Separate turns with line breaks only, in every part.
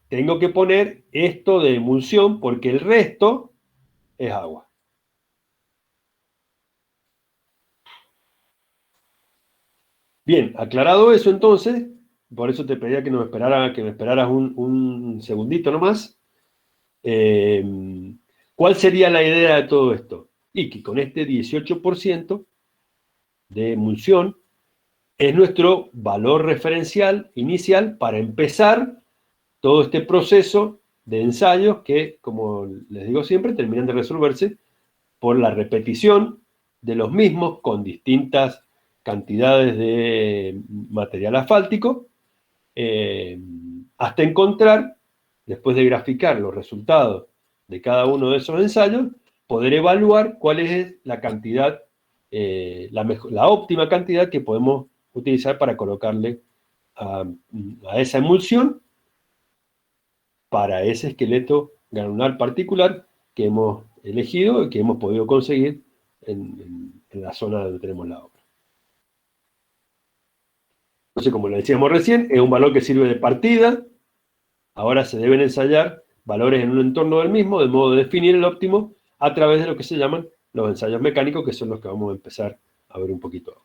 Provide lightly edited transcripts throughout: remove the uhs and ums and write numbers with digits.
tengo que poner esto de emulsión porque el resto es agua. Bien, aclarado eso entonces, por eso te pedía que me esperaras un segundito nomás. Eh, ¿Cuál sería la idea de todo esto? Y que con este 18% de emulsión es nuestro valor referencial inicial para empezar todo este proceso de ensayos que, como les digo siempre, terminan de resolverse por la repetición de los mismos con distintas cantidades de material asfáltico, hasta encontrar, después de graficar los resultados de cada uno de esos ensayos, poder evaluar cuál es la cantidad, la óptima cantidad que podemos utilizar para colocarle a esa emulsión para ese esqueleto granular particular que hemos elegido y que hemos podido conseguir en la zona donde tenemos la obra. Entonces, como le decíamos recién, es un valor que sirve de partida. Ahora se deben ensayar valores en un entorno del mismo, de modo de definir el óptimo a través de lo que se llaman los ensayos mecánicos, que son los que vamos a empezar a ver un poquito ahora.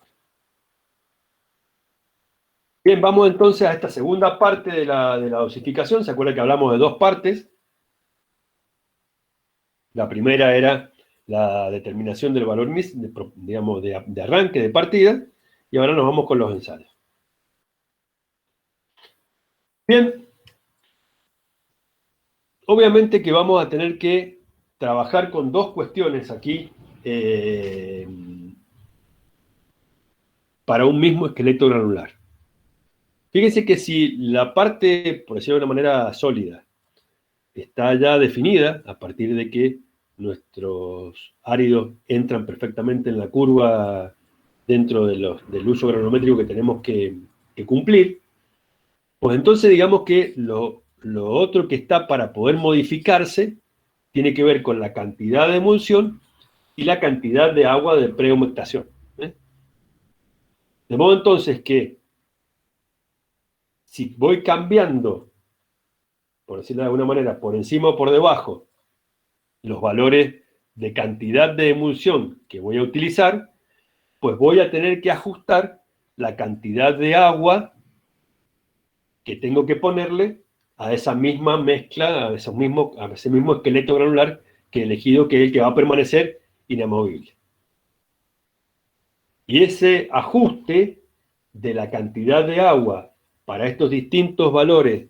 Bien, vamos entonces a esta segunda parte de la dosificación. ¿Se acuerdan que hablamos de dos partes? La primera era la determinación del valor, digamos, de arranque, de partida, y ahora nos vamos con los ensayos. Bien, obviamente que vamos a tener que trabajar con dos cuestiones aquí para un mismo esqueleto granular. Fíjense que si la parte, por decirlo de una manera sólida, está ya definida a partir de que nuestros áridos entran perfectamente en la curva dentro del uso granulométrico que tenemos que cumplir, pues entonces digamos que lo otro que está para poder modificarse tiene que ver con la cantidad de emulsión y la cantidad de agua de prehumectación. De modo entonces que si voy cambiando, por decirlo de alguna manera, por encima o por debajo, los valores de cantidad de emulsión que voy a utilizar, pues voy a tener que ajustar la cantidad de agua que tengo que ponerle a esa misma mezcla, a ese mismo esqueleto granular que he elegido, que es el que va a permanecer inamovible. Y ese ajuste de la cantidad de agua para estos distintos valores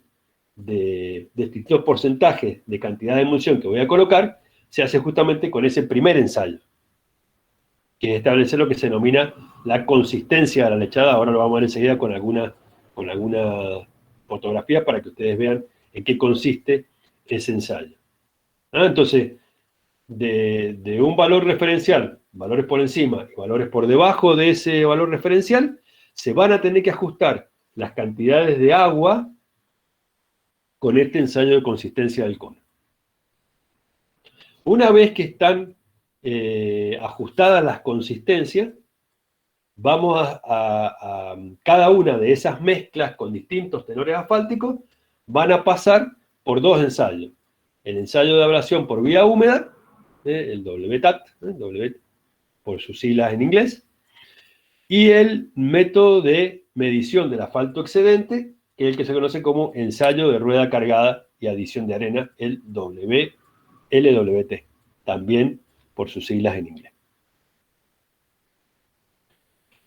de distintos porcentajes de cantidad de emulsión que voy a colocar, se hace justamente con ese primer ensayo, que es establecer lo que se denomina la consistencia de la lechada. Ahora lo vamos a ver enseguida con alguna fotografía para que ustedes vean en qué consiste ese ensayo. Entonces, de un valor referencial, valores por encima y valores por debajo de ese valor referencial, se van a tener que ajustar las cantidades de agua con este ensayo de consistencia del cono. Una vez que están ajustadas las consistencias, vamos a cada una de esas mezclas con distintos tenores asfálticos van a pasar por dos ensayos. El ensayo de ablación por vía húmeda, el WTAT, W por sus siglas en inglés, y el método de medición del asfalto excedente, que es el que se conoce como ensayo de rueda cargada y adición de arena, el LWT, también por sus siglas en inglés.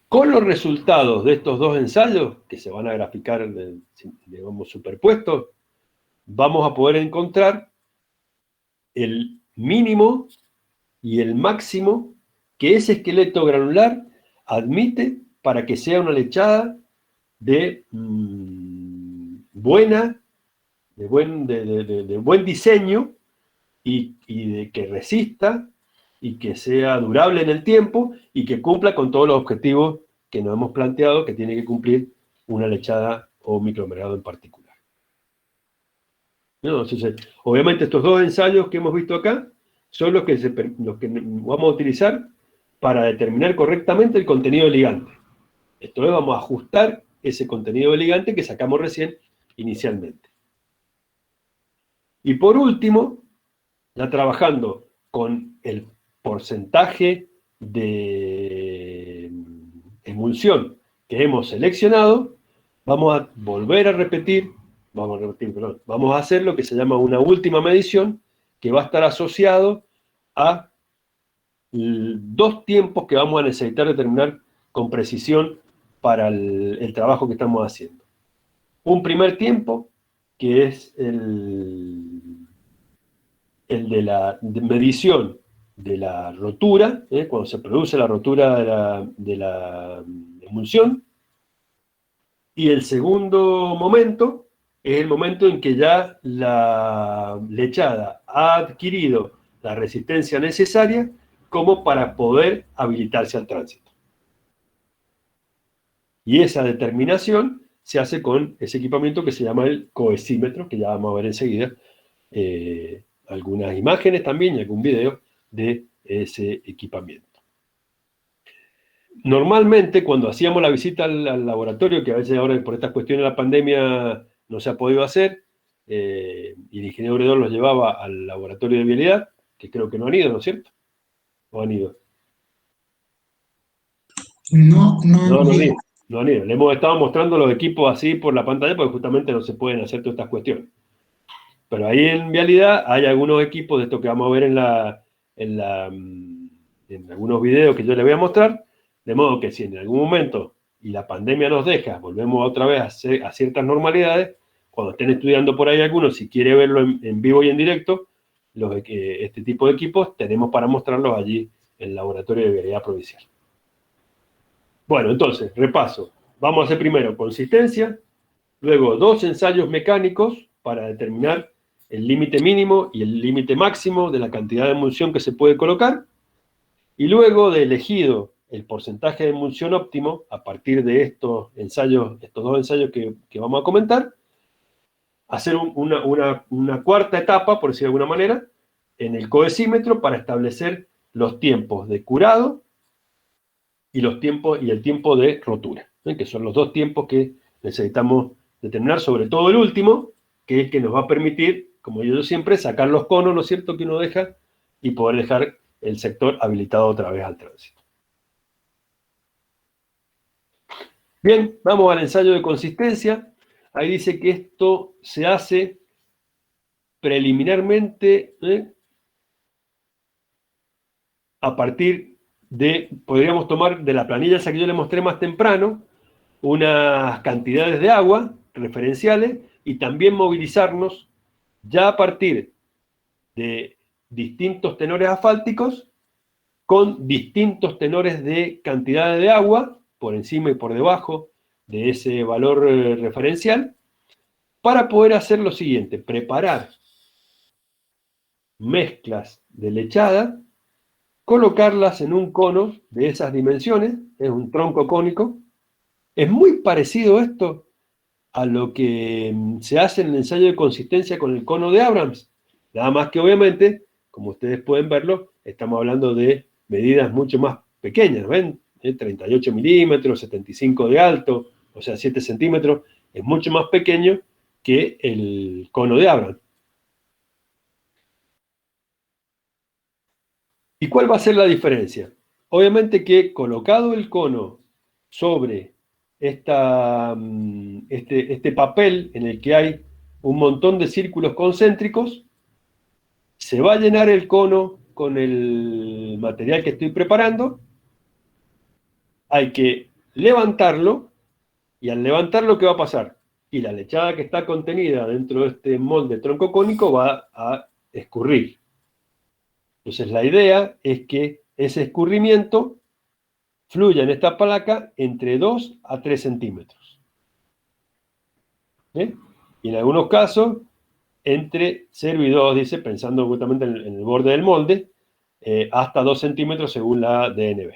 Con los resultados de estos dos ensayos, que se van a graficar, digamos, superpuestos, vamos a poder encontrar el mínimo y el máximo que ese esqueleto granular admite para que sea una lechada de buen diseño y de que resista y que sea durable en el tiempo y que cumpla con todos los objetivos que nos hemos planteado que tiene que cumplir una lechada o micromercado en particular. ¿No? Entonces, obviamente estos dos ensayos que hemos visto acá son los que vamos a utilizar para determinar correctamente el contenido del ligante. Esto es, vamos a ajustar ese contenido del ligante que sacamos recién inicialmente. Y por último, ya trabajando con el porcentaje de emulsión que hemos seleccionado, vamos a volver a repetir, perdón, vamos a hacer lo que se llama una última medición, que va a estar asociado a dos tiempos que vamos a necesitar determinar con precisión para el trabajo que estamos haciendo. Un primer tiempo, que es el de la medición de la rotura, cuando se produce la rotura de la emulsión, y el segundo momento es el momento en que ya la lechada ha adquirido la resistencia necesaria como para poder habilitarse al tránsito. Y esa determinación se hace con ese equipamiento que se llama el cohesímetro, que ya vamos a ver enseguida, algunas imágenes también y algún video de ese equipamiento. Normalmente, cuando hacíamos la visita al laboratorio, que a veces ahora por estas cuestiones de la pandemia no se ha podido hacer, y el ingeniero Bredor los llevaba al laboratorio de vialidad, que creo que no han ido, ¿no es cierto? ¿O han ido?
No, no
No,
hemos
no han
ido.
ido. No han ido. Le hemos estado mostrando los equipos así por la pantalla porque justamente no se pueden hacer todas estas cuestiones. Pero ahí en vialidad hay algunos equipos de estos que vamos a ver en algunos videos que yo les voy a mostrar, de modo que si en algún momento y la pandemia nos deja, volvemos otra vez a ciertas normalidades, cuando estén estudiando por ahí algunos, si quiere verlo en vivo y en directo, este tipo de equipos tenemos para mostrarlos allí en el Laboratorio de Vialidad Provincial. Bueno, entonces, repaso. Vamos a hacer primero consistencia, luego 2 ensayos mecánicos para determinar el límite mínimo y el límite máximo de la cantidad de emulsión que se puede colocar, y luego de elegido el porcentaje de emulsión óptimo, a partir de estos dos ensayos que vamos a comentar, hacer una cuarta etapa, por decirlo de alguna manera, en el cohesímetro para establecer los tiempos de curado y el tiempo de rotura, que son los dos tiempos que necesitamos determinar, sobre todo el último, que es el que nos va a permitir, como yo siempre, sacar los conos, ¿no es cierto?, que uno deja y poder dejar el sector habilitado otra vez al tránsito. Bien, vamos al ensayo de consistencia. Ahí dice que esto se hace preliminarmente a partir de, podríamos tomar de la planilla esa que yo le mostré más temprano, unas cantidades de agua referenciales y también movilizarnos ya a partir de distintos tenores asfálticos con distintos tenores de cantidades de agua por encima y por debajo de ese valor referencial para poder hacer lo siguiente: preparar mezclas de lechada, colocarlas en un cono de esas dimensiones, es un tronco cónico. Es muy parecido esto a lo que se hace en el ensayo de consistencia con el cono de Abrams. Nada más que obviamente, como ustedes pueden verlo, estamos hablando de medidas mucho más pequeñas, ¿ven? 38 milímetros, 75 de alto, o sea, 7 centímetros, es mucho más pequeño que el cono de Abrams. ¿Y cuál va a ser la diferencia? Obviamente que colocado el cono sobre este papel en el que hay un montón de círculos concéntricos, se va a llenar el cono con el material que estoy preparando, hay que levantarlo, y al levantarlo, ¿qué va a pasar? Y la lechada que está contenida dentro de este molde tronco cónico va a escurrir. Entonces la idea es que ese escurrimiento fluya en esta placa entre 2 a 3 centímetros. ¿Bien? Y en algunos casos, entre 0 y 2, dice, pensando justamente en el borde del molde, hasta 2 centímetros según la DNB.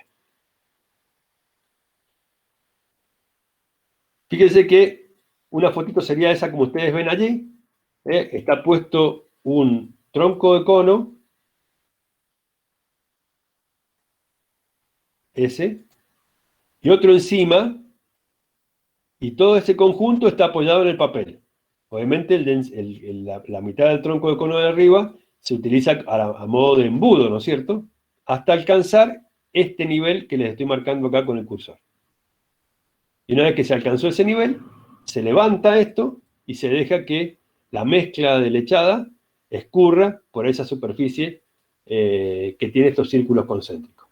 Fíjense que una fotito sería esa como ustedes ven allí. Está puesto un tronco de cono, ese, y otro encima, y todo ese conjunto está apoyado en el papel. Obviamente la mitad del tronco de cono de arriba se utiliza a modo de embudo, ¿no es cierto? Hasta alcanzar este nivel que les estoy marcando acá con el cursor. Y una vez que se alcanzó ese nivel, se levanta esto y se deja que la mezcla de lechada escurra por esa superficie que tiene estos círculos concéntricos.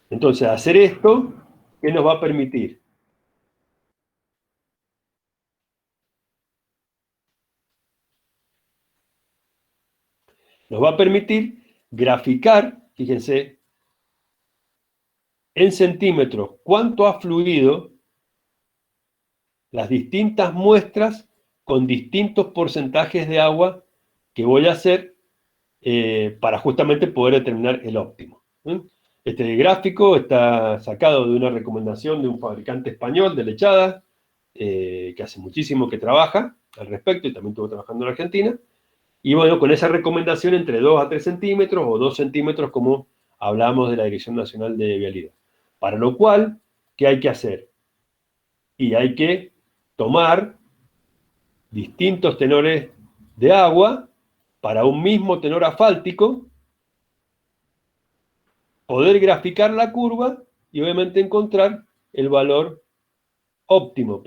Entonces, hacer esto, ¿qué nos va a permitir? Nos va a permitir graficar, fíjense, en centímetros cuánto ha fluido las distintas muestras con distintos porcentajes de agua que voy a hacer para justamente poder determinar el óptimo. Este gráfico está sacado de una recomendación de un fabricante español de lechadas, que hace muchísimo que trabaja al respecto y también estuvo trabajando en Argentina. Y bueno, con esa recomendación entre 2 a 3 centímetros o 2 centímetros como hablamos de la Dirección Nacional de Vialidad. Para lo cual, ¿qué hay que hacer? Y hay que tomar distintos tenores de agua para un mismo tenor asfáltico, poder graficar la curva y obviamente encontrar el valor óptimo,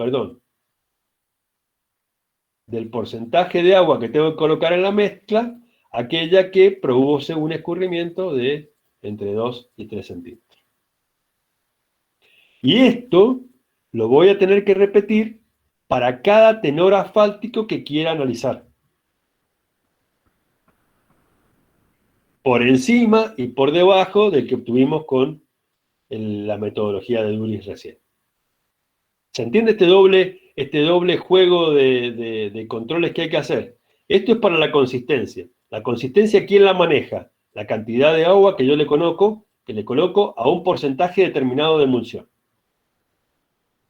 del porcentaje de agua que tengo que colocar en la mezcla, aquella que produce un escurrimiento de entre 2 y 3 centímetros. Y esto lo voy a tener que repetir para cada tenor asfáltico que quiera analizar. Por encima y por debajo del que obtuvimos con la metodología de Duris recién. ¿Se entiende este doble juego de controles que hay que hacer? Esto es para la consistencia. La consistencia, ¿quién la maneja? La cantidad de agua que yo le coloco a un porcentaje determinado de emulsión.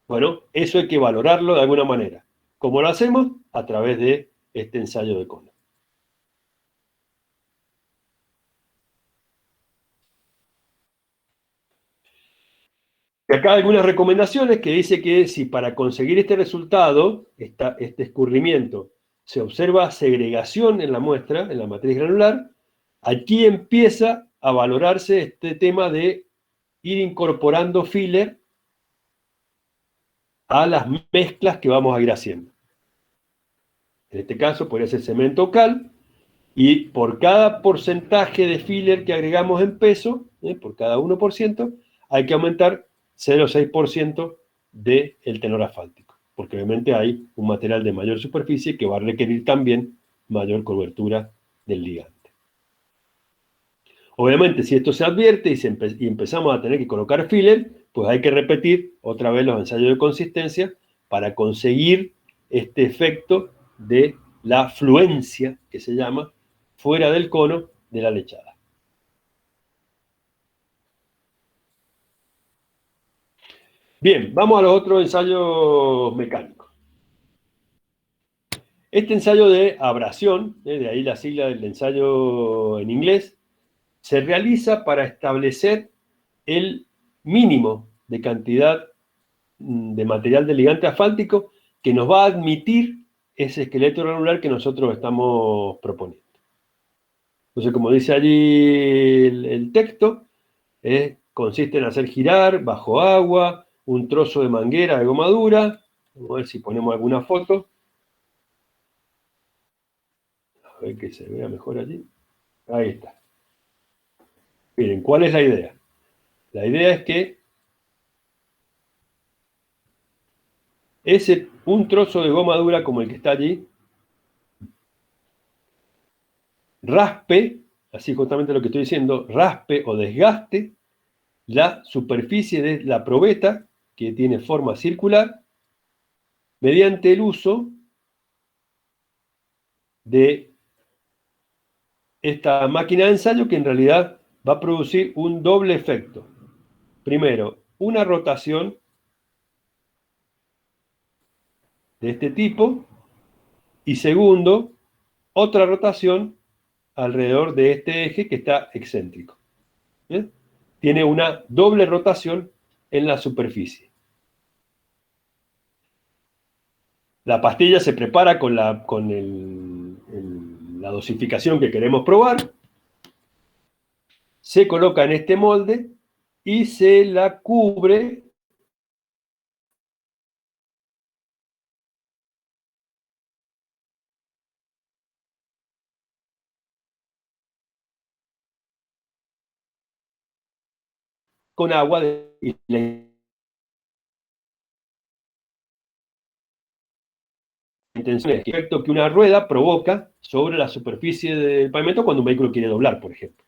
Bueno, eso hay que valorarlo de alguna manera. ¿Cómo lo hacemos? A través de este ensayo de cono. Y acá algunas recomendaciones que dice que si para conseguir este resultado, este escurrimiento, se observa segregación en la muestra, en la matriz granular, aquí empieza a valorarse este tema de ir incorporando filler a las mezclas que vamos a ir haciendo. En este caso podría ser cemento o cal, y por cada porcentaje de filler que agregamos en peso, por cada 1%, hay que aumentar 0,6% del tenor asfáltico, porque obviamente hay un material de mayor superficie que va a requerir también mayor cobertura del ligante. Obviamente, si esto se advierte y empezamos a tener que colocar filler, pues hay que repetir otra vez los ensayos de consistencia para conseguir este efecto de la fluencia, que se llama, fuera del cono de la lechada. Bien, vamos a los otros ensayos mecánicos. Este ensayo de abrasión, de ahí la sigla del ensayo en inglés, se realiza para establecer el mínimo de cantidad de material de ligante asfáltico que nos va a admitir ese esqueleto granular que nosotros estamos proponiendo. Entonces, como dice allí el texto, consiste en hacer girar bajo agua un trozo de manguera de goma dura. Vamos a ver si ponemos alguna foto. A ver que se vea mejor allí. Ahí está. Miren, ¿cuál es la idea? La idea es que un trozo de goma dura como el que está allí, raspe, así justamente lo que estoy diciendo, raspe o desgaste la superficie de la probeta, que tiene forma circular, mediante el uso de esta máquina de ensayo que en realidad va a producir un doble efecto. Primero, una rotación de este tipo y segundo, otra rotación alrededor de este eje que está excéntrico. ¿Bien? Tiene una doble rotación en la superficie. La pastilla se prepara con la dosificación que queremos probar, se coloca en este molde y se la cubre con agua y la intención es el efecto que una rueda provoca sobre la superficie del pavimento cuando un vehículo quiere doblar, por ejemplo.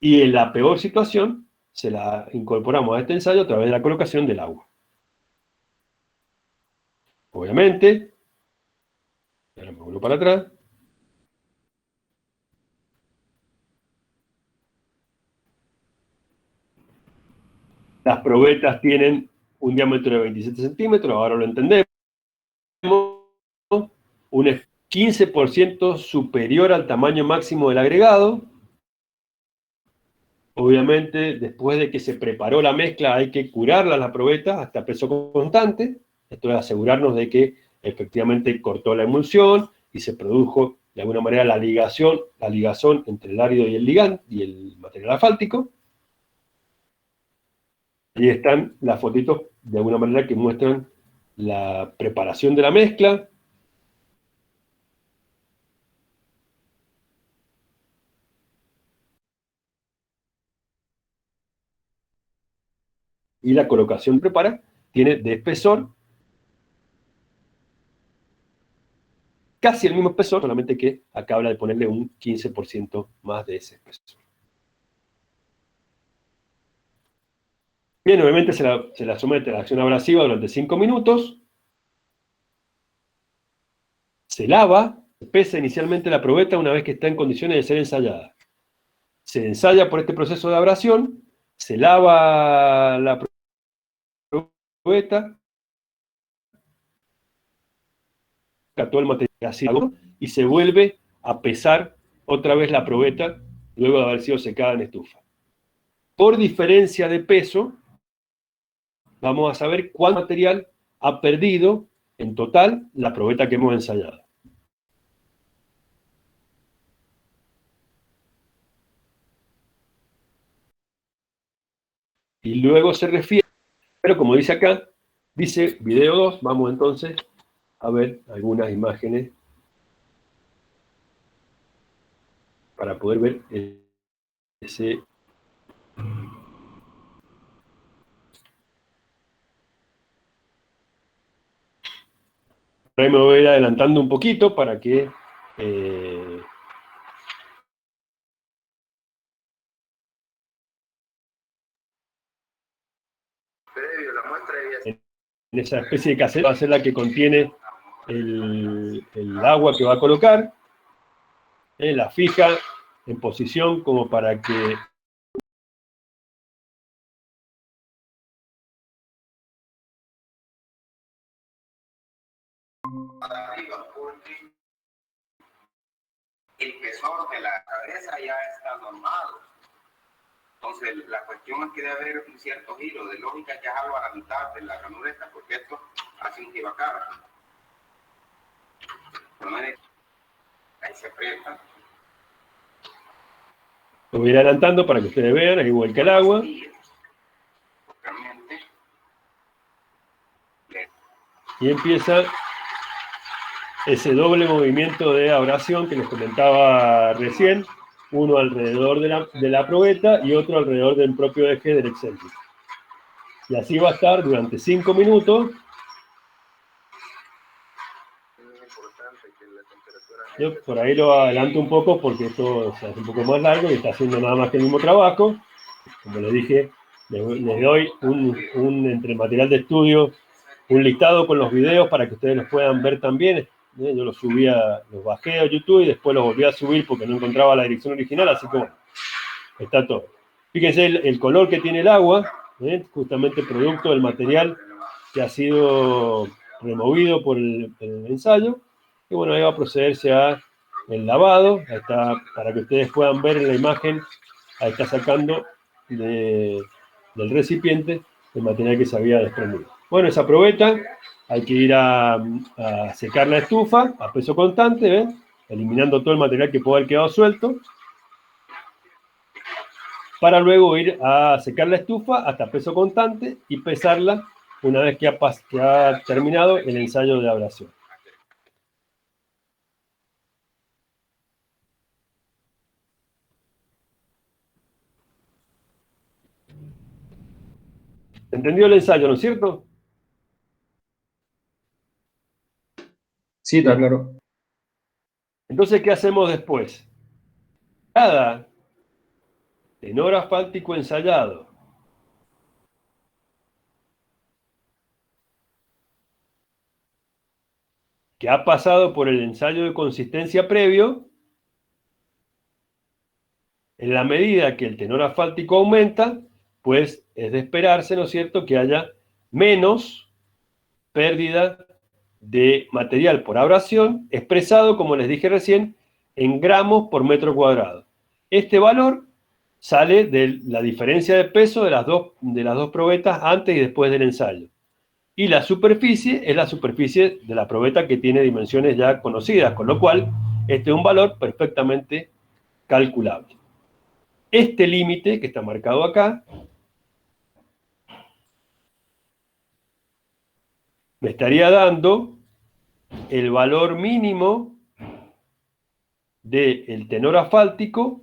Y en la peor situación, se la incorporamos a este ensayo a través de la colocación del agua. Obviamente, ahora me vuelvo para atrás. Las probetas tienen un diámetro de 27 centímetros, ahora lo entendemos. Un 15% superior al tamaño máximo del agregado. Obviamente, después de que se preparó la mezcla, hay que curarla la probeta hasta peso constante. Esto es asegurarnos de que efectivamente cortó la emulsión y se produjo de alguna manera la ligazón entre el árido y el ligand y el material asfáltico. Ahí están las fotitos de alguna manera que muestran la preparación de la mezcla. Y la colocación prepara tiene de espesor casi el mismo espesor, solamente que acá habla de ponerle un 15% más de ese espesor. Bien, obviamente se la somete a la acción abrasiva durante 5 minutos. Se lava, se pesa inicialmente la probeta una vez que está en condiciones de ser ensayada. Se ensaya por este proceso de abrasión, se lava la probeta, todo el material así, y se vuelve a pesar otra vez la probeta luego de haber sido secada en estufa. Por diferencia de peso, vamos a saber cuánto material ha perdido en total la probeta que hemos ensayado. Y luego se refiere, pero como dice acá, dice video 2, vamos entonces a ver algunas imágenes para poder ver ese... Ahí me voy a ir adelantando un poquito para que... en esa especie de caseta va a ser la que contiene el agua que va a colocar, la fija en posición como para que
el espesor de la cabeza ya está normado. Entonces, la cuestión es que debe haber un cierto giro de lógica que dejarlo a la mitad de la ranureta, porque esto hace un giro acá. Ahí se aprieta.
lo voy a ir adelantando para que ustedes vean, ahí vuelca el agua. Y empieza ese doble movimiento de abrasión que les comentaba recién, uno alrededor de la probeta y otro alrededor del propio eje del excéntrico. Y así va a estar durante 5 minutos. Yo por ahí lo adelanto un poco porque esto se hace un poco más largo y está haciendo nada más que el mismo trabajo. Como les dije, les doy entre material de estudio, un listado con los videos para que ustedes los puedan ver también. Yo los bajé a YouTube y después los volví a subir porque no encontraba la dirección original, así que bueno, está todo. Fíjense el color que tiene el agua, justamente producto del material que ha sido removido por el ensayo. Y bueno, ahí va a procederse a el lavado. Ahí está, para que ustedes puedan ver en la imagen, ahí está sacando del recipiente el material que se había desprendido. Bueno, esa probeta hay que ir a secar la estufa a peso constante, ¿ven? Eliminando todo el material que pueda haber quedado suelto, para luego ir a secar la estufa hasta peso constante y pesarla una vez que ha terminado el ensayo de abrasión. ¿Entendió el ensayo, no es cierto?
Sí, está claro.
Entonces, ¿qué hacemos después? Cada tenor asfáltico ensayado que ha pasado por el ensayo de consistencia previo, en la medida que el tenor asfáltico aumenta, pues es de esperarse, ¿no es cierto?, que haya menos pérdida de material por abrasión, expresado, como les dije recién, en gramos por metro cuadrado. Este valor sale de la diferencia de peso de las dos probetas antes y después del ensayo. Y la superficie es la superficie de la probeta que tiene dimensiones ya conocidas, con lo cual este es un valor perfectamente calculable. Este límite que está marcado acá me estaría dando el valor mínimo del tenor asfáltico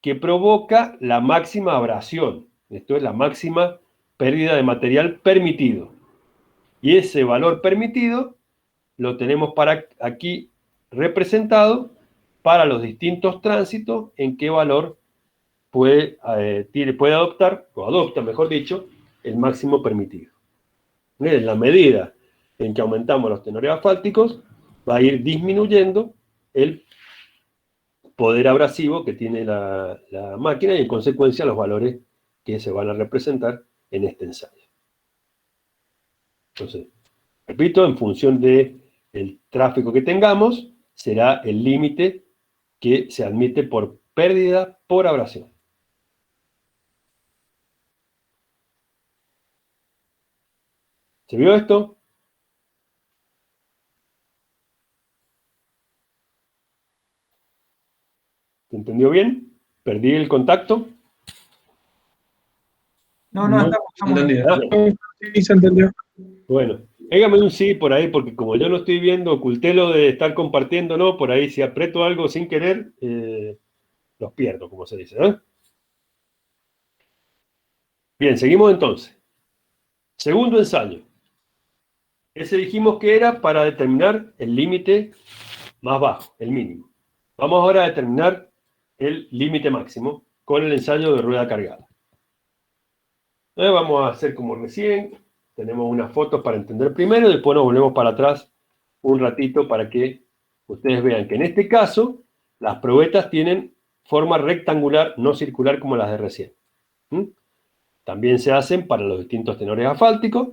que provoca la máxima abrasión. Esto es la máxima pérdida de material permitido. Y ese valor permitido lo tenemos aquí representado para los distintos tránsitos en qué valor puede adoptar, o adopta, mejor dicho, el máximo permitido. En la medida en que aumentamos los tenores asfálticos, va a ir disminuyendo el poder abrasivo que tiene la máquina y en consecuencia los valores que se van a representar en este ensayo. Entonces, repito, en función del tráfico que tengamos, será el límite que se admite por pérdida por abrasión. ¿Se vio esto? ¿Se entendió bien? ¿Perdí el contacto?
No, estamos
Entendido.
Sí, se entendió.
Bueno, dígame un sí por ahí, porque como yo no estoy viendo, oculté lo de estar compartiendo, ¿no? Por ahí si aprieto algo sin querer, los pierdo, como se dice, ¿eh? Bien, seguimos entonces. Segundo ensayo. Ese dijimos que era para determinar el límite más bajo, el mínimo. Vamos ahora a determinar el límite máximo con el ensayo de rueda cargada. Vamos a hacer como recién. Tenemos unas fotos para entender primero y después nos volvemos para atrás un ratito para que ustedes vean que en este caso las probetas tienen forma rectangular, no circular como las de recién. También se hacen para los distintos tenores asfálticos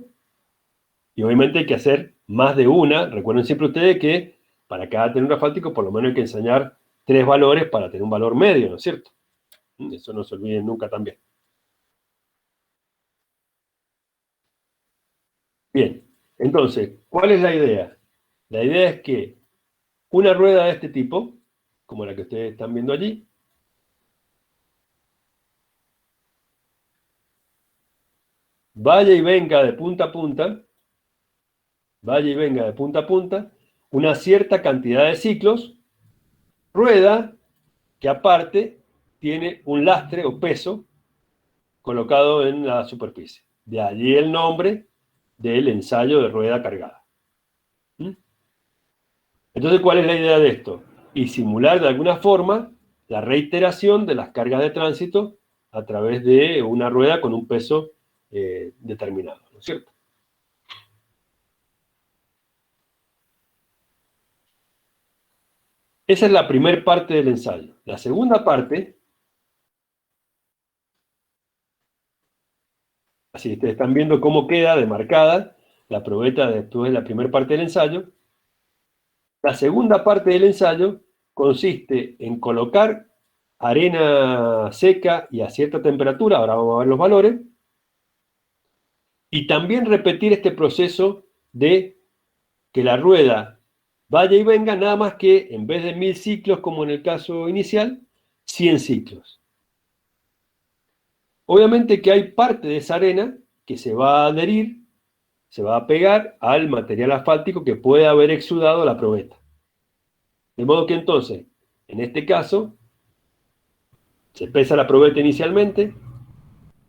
y obviamente hay que hacer más de una. Recuerden siempre ustedes que para cada tenor asfáltico por lo menos hay que enseñar 3 valores para tener un valor medio, ¿no es cierto? Eso no se olviden nunca también. Bien, entonces, ¿cuál es la idea? La idea es que una rueda de este tipo, como la que ustedes están viendo allí, vaya y venga de punta a punta, vaya y venga de punta a punta, una cierta cantidad de ciclos, rueda que aparte tiene un lastre o peso colocado en la superficie. De allí el nombre del ensayo de rueda cargada. Entonces, ¿cuál es la idea de esto? Y simular de alguna forma la reiteración de las cargas de tránsito a través de una rueda con un peso determinado, ¿no es cierto? Esa es la primera parte del ensayo. La segunda parte, así ustedes están viendo cómo queda demarcada la probeta después de la primera parte del ensayo. La segunda parte del ensayo consiste en colocar arena seca y a cierta temperatura, ahora vamos a ver los valores, Y también repetir este proceso de que la rueda vaya y venga, nada más que en vez de 1000 ciclos, como en el caso inicial, 100 ciclos. Obviamente que hay parte de esa arena que se va a adherir, se va a pegar al material asfáltico que puede haber exudado la probeta. De modo que entonces, en este caso, se pesa la probeta inicialmente,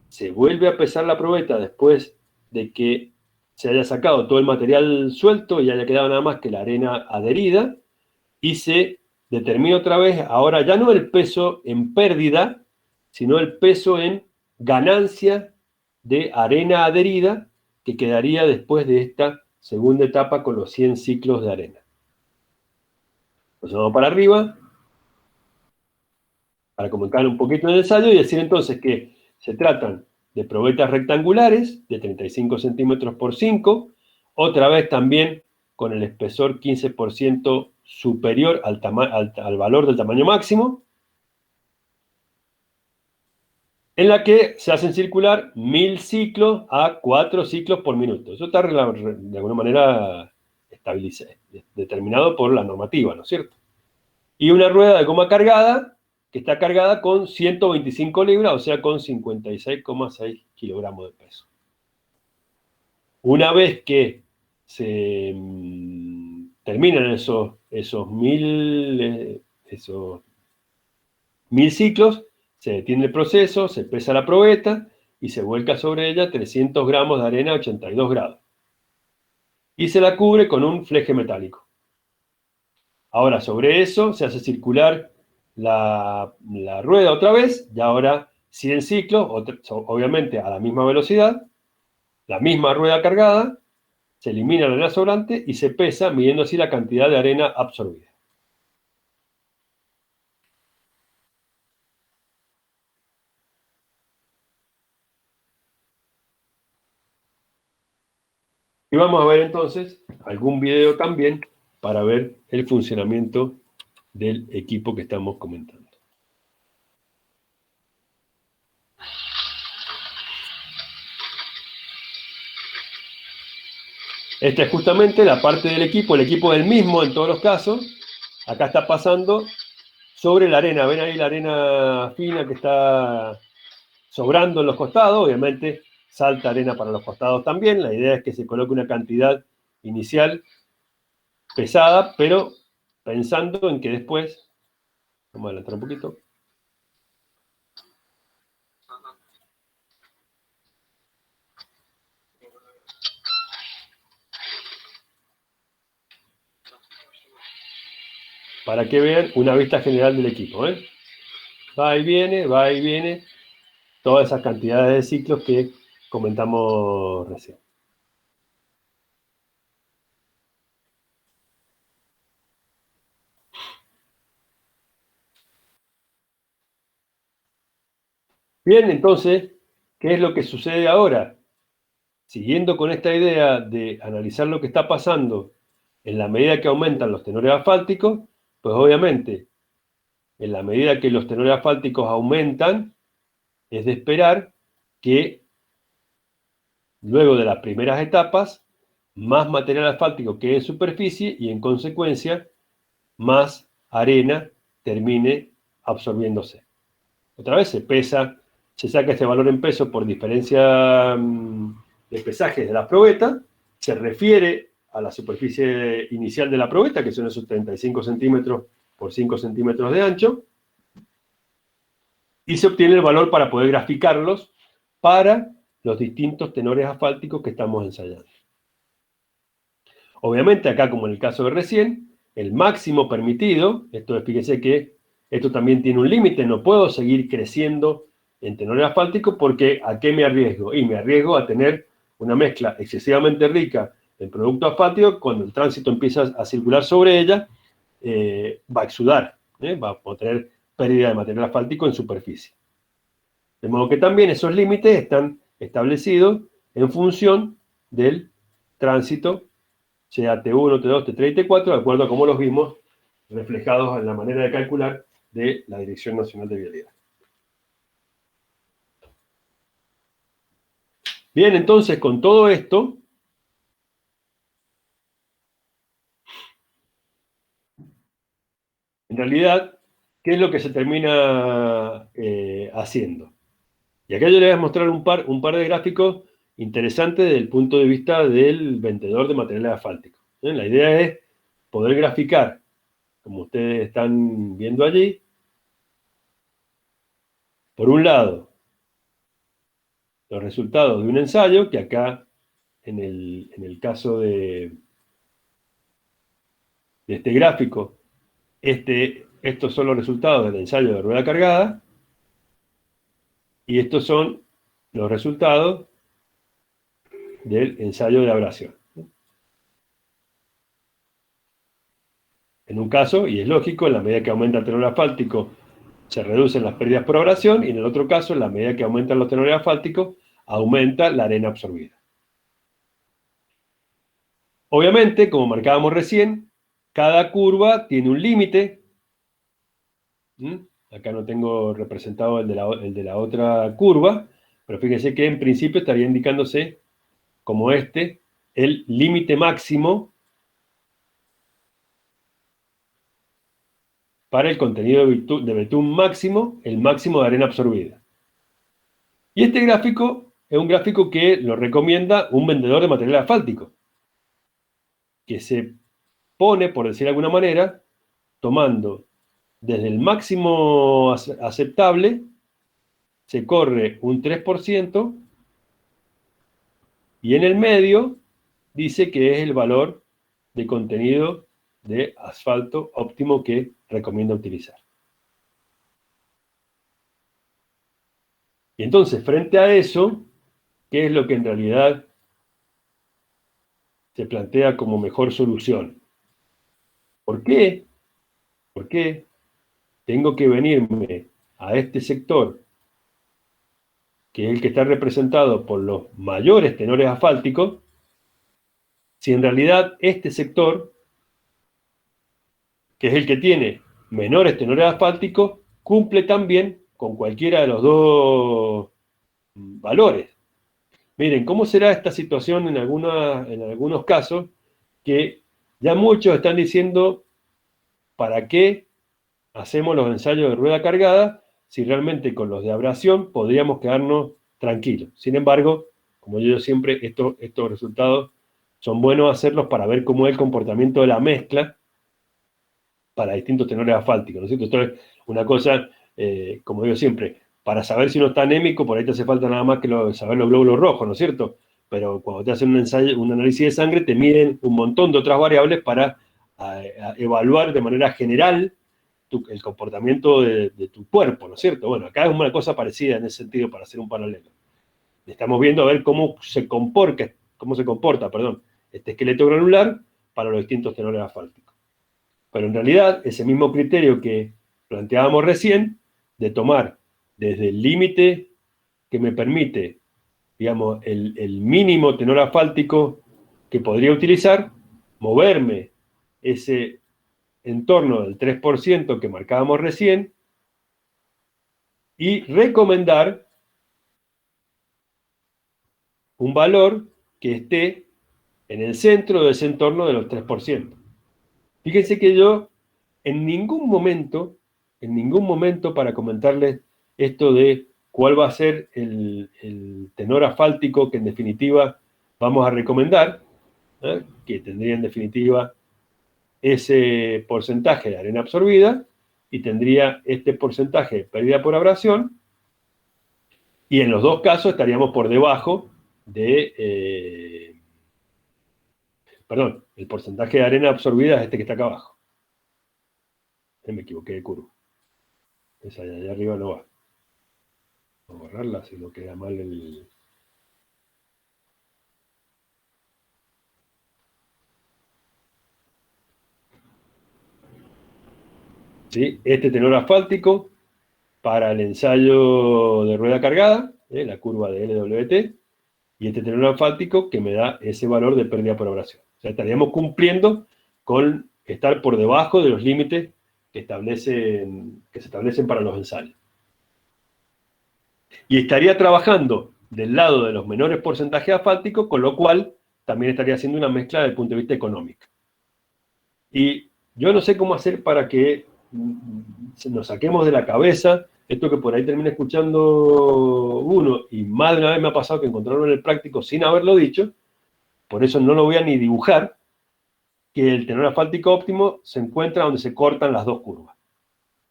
se vuelve a pesar la probeta después de que se haya sacado todo el material suelto y haya quedado nada más que la arena adherida, y se determina otra vez, ahora ya no el peso en pérdida, sino el peso en ganancia de arena adherida que quedaría después de esta segunda etapa con los 100 ciclos de arena. Entonces vamos para arriba, para comentar un poquito en el ensayo y decir entonces que se tratan de probetas rectangulares de 35 centímetros por 5, otra vez también con el espesor 15% superior al valor del tamaño máximo, en la que se hacen circular 1000 ciclos a 4 ciclos por minuto. Eso está de alguna manera determinado por la normativa, ¿no es cierto? Y una rueda de goma cargada, que está cargada con 125 libras, o sea, con 56,6 kilogramos de peso. Una vez que se terminan esos 1000 ciclos, se detiene el proceso, se pesa la probeta y se vuelca sobre ella 300 gramos de arena a 82 grados. Y se la cubre con un fleje metálico. Ahora, sobre eso se hace circular la rueda otra vez, y ahora 100 ciclos, obviamente a la misma velocidad, la misma rueda cargada, se elimina la arena sobrante y se pesa, midiendo así la cantidad de arena absorbida. Y vamos a ver entonces algún video también para ver el funcionamiento del equipo que estamos comentando. Esta es justamente la parte del equipo, el equipo del mismo en todos los casos. Acá está pasando sobre la arena. ¿Ven ahí la arena fina que está sobrando en los costados? Obviamente salta arena para los costados también. La idea es que se coloque una cantidad inicial pesada, pero pensando en que después, vamos a adelantar un poquito, para que vean una vista general del equipo, ¿eh? Va y viene, todas esas cantidades de ciclos que comentamos recién. Bien, entonces, ¿qué es lo que sucede ahora? Siguiendo con esta idea de analizar lo que está pasando en la medida que aumentan los tenores asfálticos, pues obviamente, en la medida que los tenores asfálticos aumentan, es de esperar que luego de las primeras etapas, más material asfáltico quede en superficie y en consecuencia, más arena termine absorbiéndose. Otra vez se pesa, se saca este valor en peso por diferencia de pesajes de la probeta, se refiere a la superficie inicial de la probeta, que son esos 35 centímetros por 5 centímetros de ancho, y se obtiene el valor para poder graficarlos para los distintos tenores asfálticos que estamos ensayando. Obviamente acá, como en el caso de recién, el máximo permitido, fíjense que esto también tiene un límite, no puedo seguir creciendo en tenores asfálticos porque ¿a qué me arriesgo? Y me arriesgo a tener una mezcla excesivamente rica en producto asfáltico, cuando el tránsito empieza a circular sobre ella, va a exudar, va a tener pérdida de material asfáltico en superficie. De modo que también esos límites están establecidos en función del tránsito, sea T1, T2, T3 y T4, de acuerdo a cómo los vimos reflejados en la manera de calcular de la Dirección Nacional de Vialidad. Bien, entonces, con todo esto, en realidad, ¿qué es lo que se termina haciendo? Y acá yo les voy a mostrar un par de gráficos interesantes desde el punto de vista del vendedor de materiales asfálticos. La idea es poder graficar, como ustedes están viendo allí, por un lado, los resultados de un ensayo, que acá, en el caso de este gráfico, estos son los resultados del ensayo de rueda cargada, y estos son los resultados del ensayo de abrasión. En un caso, y es lógico, en la medida que aumenta el tenor asfáltico, se reducen las pérdidas por abrasión, y en el otro caso, en la medida que aumentan los tenores asfálticos, aumenta la arena absorbida. Obviamente, como marcábamos recién, cada curva tiene un límite. Acá no tengo representado el de la otra curva, pero fíjense que en principio estaría indicándose como el límite máximo para el contenido de betún máximo, el máximo de arena absorbida. Y este gráfico es un gráfico que lo recomienda un vendedor de material asfáltico, que se pone, por decir de alguna manera, tomando desde el máximo aceptable, se corre un 3%, y en el medio dice que es el valor de contenido de asfalto óptimo que recomienda utilizar. Y entonces, frente a eso, ¿qué es lo que en realidad se plantea como mejor solución? ¿Por qué? ¿Por qué tengo que venirme a este sector, que es el que está representado por los mayores tenores asfálticos, si en realidad este sector, que es el que tiene menores tenores asfálticos, cumple también con cualquiera de los dos valores? Miren, ¿cómo será esta situación en algunos casos que ya muchos están diciendo para qué hacemos los ensayos de rueda cargada si realmente con los de abrasión podríamos quedarnos tranquilos? Sin embargo, como yo digo siempre, estos resultados son buenos hacerlos para ver cómo es el comportamiento de la mezcla para distintos tenores asfálticos, ¿no es cierto? Esto es una cosa, como digo siempre, para saber si uno está anémico, por ahí te hace falta nada más que saber los glóbulos rojos, ¿no es cierto? Pero cuando te hacen un análisis de sangre, te miden un montón de otras variables para evaluar de manera general el comportamiento de tu cuerpo, ¿no es cierto? Bueno, acá es una cosa parecida en ese sentido para hacer un paralelo. Estamos viendo a ver cómo se comporta, este esqueleto granular para los distintos tenores asfálticos. Pero en realidad, ese mismo criterio que planteábamos recién, de tomar desde el límite que me permite, digamos, el mínimo tenor asfáltico que podría utilizar, moverme ese entorno del 3% que marcábamos recién, y recomendar un valor que esté en el centro de ese entorno de los 3%. Fíjense que yo en ningún momento, para comentarles esto de cuál va a ser el tenor asfáltico que en definitiva vamos a recomendar, que tendría en definitiva ese porcentaje de arena absorbida y tendría este porcentaje de pérdida por abrasión, y en los dos casos estaríamos por debajo de, el porcentaje de arena absorbida es este que está acá abajo. Me equivoqué de curva. Esa de allá arriba no va. Vamos a borrarla si no queda mal el... ¿Sí? Este tenor asfáltico para el ensayo de rueda cargada, la curva de LWT, y este tenor asfáltico que me da ese valor de pérdida por abrasión. O sea, estaríamos cumpliendo con estar por debajo de los límites que se establecen para los ensayos. Y estaría trabajando del lado de los menores porcentajes asfálticos, con lo cual también estaría haciendo una mezcla desde el punto de vista económico. Y yo no sé cómo hacer para que nos saquemos de la cabeza esto que por ahí termina escuchando uno, y más de una vez me ha pasado que encontrarlo en el práctico sin haberlo dicho, por eso no lo voy a ni dibujar, que el tenor asfáltico óptimo se encuentra donde se cortan las dos curvas,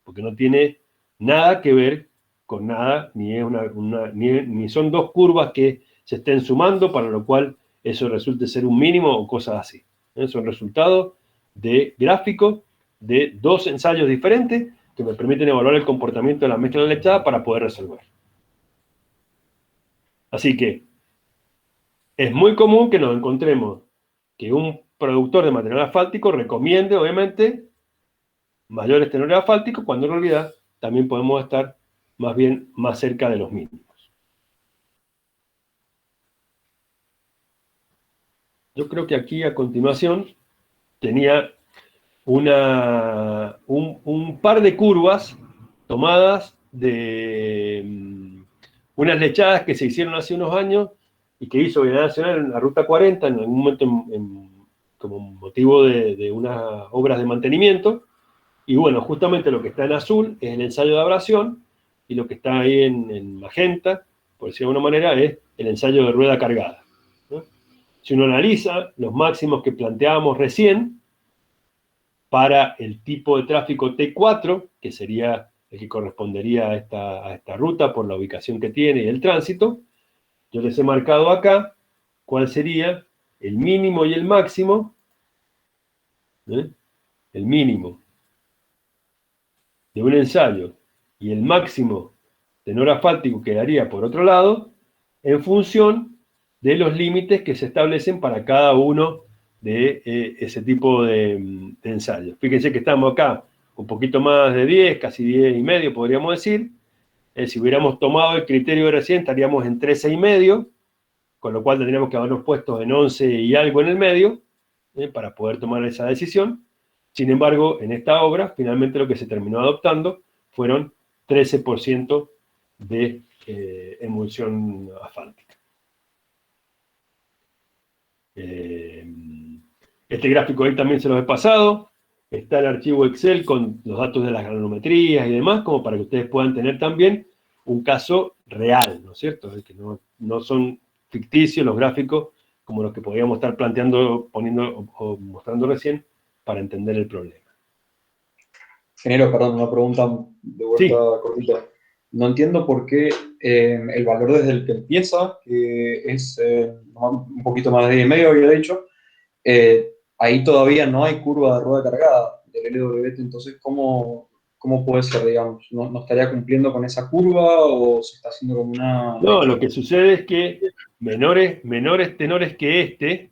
porque no tiene nada que ver con nada, ni, es ni son dos curvas que se estén sumando, para lo cual eso resulte ser un mínimo o cosas así. Son resultados de gráficos de dos ensayos diferentes que me permiten evaluar el comportamiento de la mezcla lechada para poder resolver. Así que es muy común que nos encontremos que un productor de material asfáltico recomiende, obviamente, mayores tenores asfálticos, cuando en realidad también podemos estar más bien más cerca de los mínimos. Yo creo que aquí a continuación tenía un par de curvas tomadas de unas lechadas que se hicieron hace unos años y que hizo Vialidad Nacional en la Ruta 40, en algún momento como motivo de unas obras de mantenimiento. Y bueno, justamente lo que está en azul es el ensayo de abrasión, y lo que está ahí en magenta, por decirlo de alguna manera, es el ensayo de rueda cargada, ¿no? Si uno analiza los máximos que planteábamos recién, para el tipo de tráfico T4, que sería el que correspondería a esta ruta por la ubicación que tiene y el tránsito, yo les he marcado acá cuál sería el mínimo y el máximo, el mínimo de un ensayo y el máximo tenor asfáltico quedaría por otro lado, en función de los límites que se establecen para cada uno de ese tipo de ensayos. Fíjense que estamos acá un poquito más de 10, casi 10 y medio podríamos decir. Si hubiéramos tomado el criterio de recién, estaríamos en 13 y medio, con lo cual tendríamos que habernos puesto en 11 y algo en el medio, para poder tomar esa decisión. Sin embargo, en esta obra, finalmente lo que se terminó adoptando fueron 13% de emulsión asfáltica. Este gráfico ahí también se los he pasado. Está el archivo Excel con los datos de las granulometrías y demás, como para que ustedes puedan tener también un caso real, ¿no es cierto? Es que no son ficticios los gráficos como los que podríamos estar planteando, poniendo o mostrando recién, para entender el problema.
Ingeniero, perdón, una pregunta de vuelta
Sí.
cortita. No entiendo por qué el valor desde el que empieza, que es un poquito más de 10,5, había dicho, ahí todavía no hay curva de rueda cargada del LWT, entonces, ¿cómo puede ser, digamos? ¿No estaría cumpliendo con esa curva o se está haciendo como una...?
No, lo que sucede es que menores tenores que este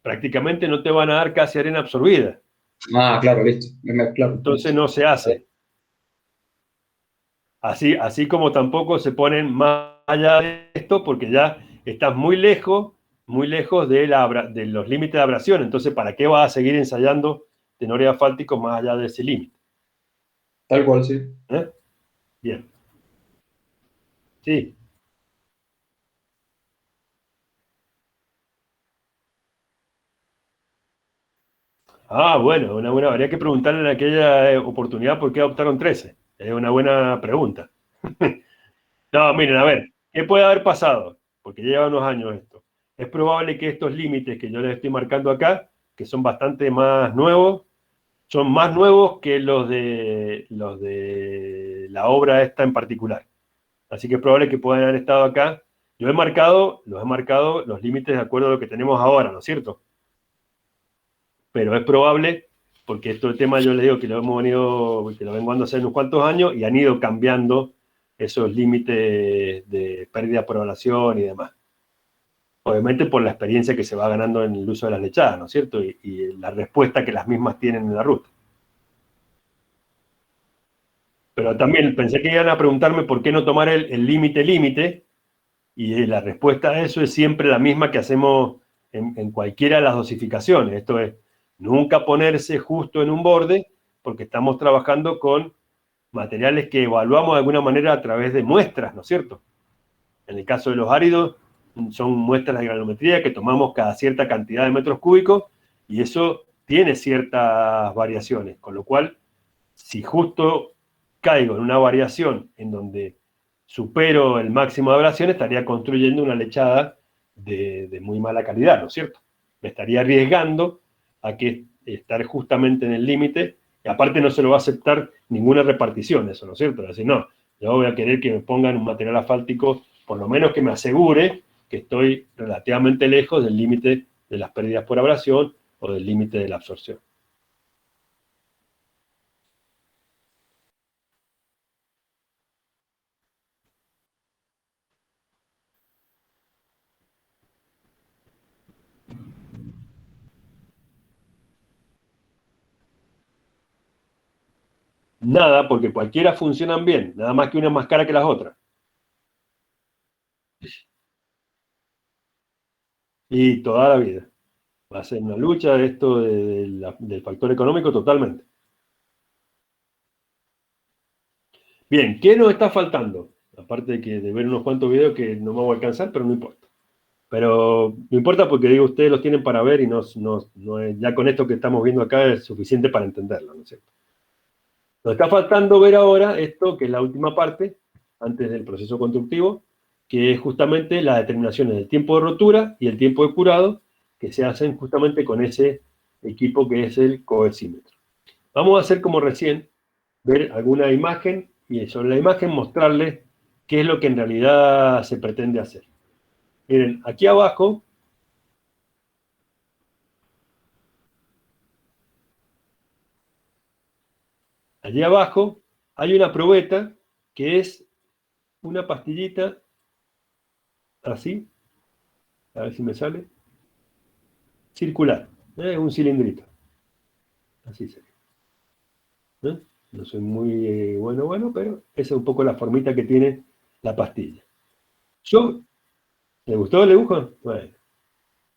prácticamente no te van a dar casi arena absorbida.
Ah, claro, listo. Claro,
Entonces no se hace. Así como tampoco se ponen más allá de esto, porque ya estás muy lejos de los límites de abrasión. Entonces, ¿para qué vas a seguir ensayando tenores asfálticos más allá de ese límite?
Tal cual, sí.
Bien. Sí. Bueno, una buena. Habría que preguntarle en aquella oportunidad por qué adoptaron 13. Es una buena pregunta. No, miren, a ver, ¿qué puede haber pasado? Porque ya lleva unos años esto. Es probable que estos límites que yo les estoy marcando acá, que son bastante más nuevos, son más nuevos que los de la obra esta en particular. Así que es probable que puedan haber estado acá. Los he marcado los límites de acuerdo a lo que tenemos ahora, ¿no es cierto? Pero es probable, porque esto el tema yo les digo que lo vengo a hacer unos cuantos años y han ido cambiando esos límites de pérdida por evaluación y demás. Obviamente por la experiencia que se va ganando en el uso de las lechadas, ¿no es cierto? Y la respuesta que las mismas tienen en la ruta. Pero también pensé que iban a preguntarme por qué no tomar el límite, y la respuesta a eso es siempre la misma que hacemos en cualquiera de las dosificaciones. Esto es, nunca ponerse justo en un borde, porque estamos trabajando con materiales que evaluamos de alguna manera a través de muestras, ¿no es cierto? En el caso de los áridos, son muestras de granulometría que tomamos cada cierta cantidad de metros cúbicos, y eso tiene ciertas variaciones, con lo cual, si justo caigo en una variación en donde supero el máximo de abrasión, estaría construyendo una lechada de muy mala calidad, ¿no es cierto? Me estaría arriesgando a que estar justamente en el límite, y aparte no se lo va a aceptar ninguna repartición, eso, ¿no es cierto? Es decir, no, yo voy a querer que me pongan un material asfáltico, por lo menos que me asegure que estoy relativamente lejos del límite de las pérdidas por abrasión o del límite de la absorción. Nada, porque cualquiera funcionan bien, nada más que una es más cara que las otras. Y toda la vida. Va a ser una lucha de esto del factor económico totalmente. Bien, ¿qué nos está faltando? Aparte de ver unos cuantos videos que no me voy a alcanzar, pero no importa. Pero no importa porque digo, ustedes los tienen para ver y ya con esto que estamos viendo acá es suficiente para entenderlo, ¿no es cierto? Nos está faltando ver ahora esto, que es la última parte, antes del proceso constructivo, que es justamente las determinaciones del tiempo de rotura y el tiempo de curado, que se hacen justamente con ese equipo que es el cohesímetro. Vamos a hacer como recién, ver alguna imagen y sobre la imagen mostrarles qué es lo que en realidad se pretende hacer. Miren, aquí abajo, allí abajo, hay una probeta que es una pastillita así, a ver si me sale, circular, un cilindrito, así sería. No soy muy bueno, pero esa es un poco la formita que tiene la pastilla. ¿Le gustó el dibujo? Bueno.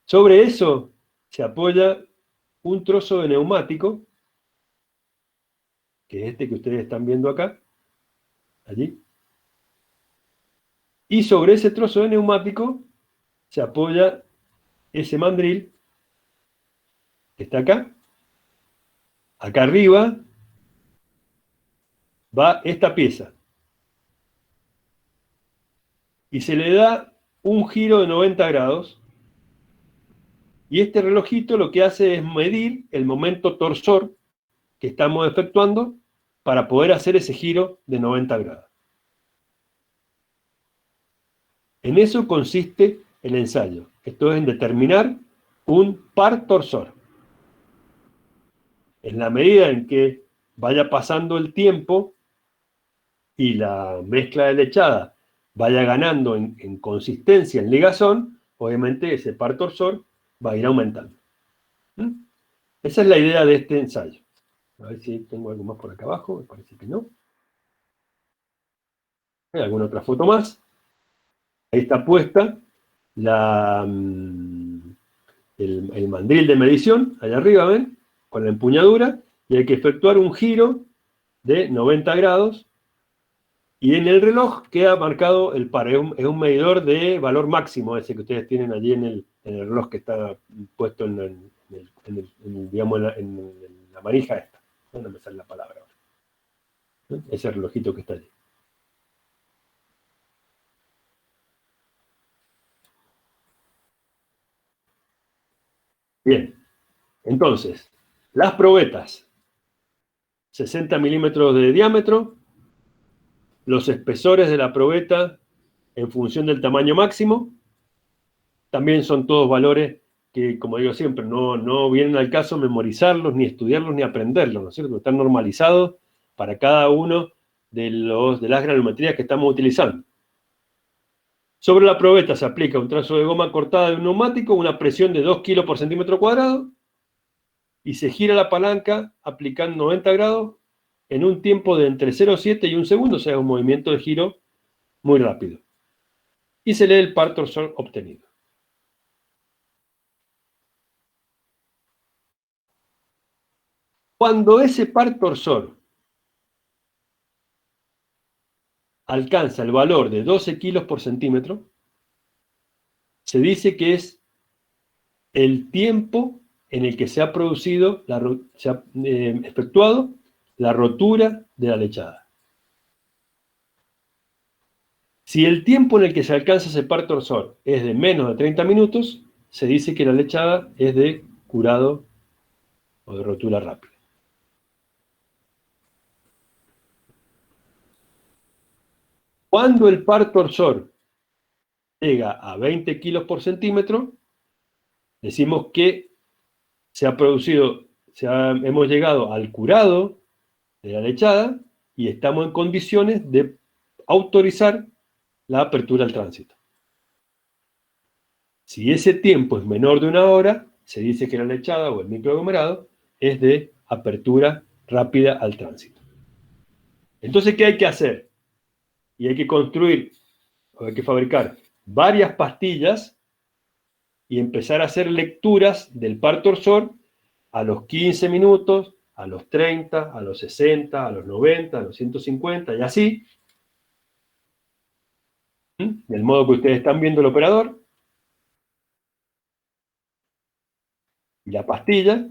Sobre eso se apoya un trozo de neumático, que es este que ustedes están viendo acá, allí. Y sobre ese trozo de neumático se apoya ese mandril que está acá. Acá arriba va esta pieza. Y se le da un giro de 90 grados. Y este relojito lo que hace es medir el momento torsor que estamos efectuando para poder hacer ese giro de 90 grados. En eso consiste el ensayo. Esto es en determinar un par torsor. En la medida en que vaya pasando el tiempo y la mezcla de lechada vaya ganando en consistencia, en ligazón, obviamente ese par torsor va a ir aumentando. Esa es la idea de este ensayo. A ver si tengo algo más por acá abajo, me parece que no. ¿Hay alguna otra foto más? Ahí está puesta el mandril de medición, allá arriba, ¿ven? Con la empuñadura, y hay que efectuar un giro de 90 grados, y en el reloj queda marcado el par, es un medidor de valor máximo, ese que ustedes tienen allí en el reloj que está puesto digamos, en la manija esta. ¿Dónde me sale la palabra ahora? Ese relojito que está allí. Bien, entonces, las probetas, 60 milímetros de diámetro, los espesores de la probeta en función del tamaño máximo, también son todos valores que, como digo siempre, no vienen al caso memorizarlos, ni estudiarlos, ni aprenderlos, ¿no es cierto? Están normalizados para cada uno de las granulometrías que estamos utilizando. Sobre la probeta se aplica un trazo de goma cortada de un neumático, una presión de 2 kilos por centímetro cuadrado, y se gira la palanca aplicando 90 grados en un tiempo de entre 0,7 y 1 segundo, o sea, un movimiento de giro muy rápido. Y se lee el par torsor obtenido. Cuando ese par torsor alcanza el valor de 12 kilos por centímetro, se dice que es el tiempo en el que se ha producido, se ha efectuado la rotura de la lechada. Si el tiempo en el que se alcanza ese par torsor es de menos de 30 minutos, se dice que la lechada es de curado o de rotura rápida. Cuando el par torsor llega a 20 kilos por centímetro, decimos que se ha producido, hemos llegado al curado de la lechada y estamos en condiciones de autorizar la apertura al tránsito. Si ese tiempo es menor de 1 hora, se dice que la lechada o el microaglomerado es de apertura rápida al tránsito. Entonces, ¿qué hay que hacer? Y hay que construir, o hay que fabricar varias pastillas y empezar a hacer lecturas del par torsor a los 15 minutos, a los 30, a los 60, a los 90, a los 150 y así, del modo que ustedes están viendo el operador, y la pastilla,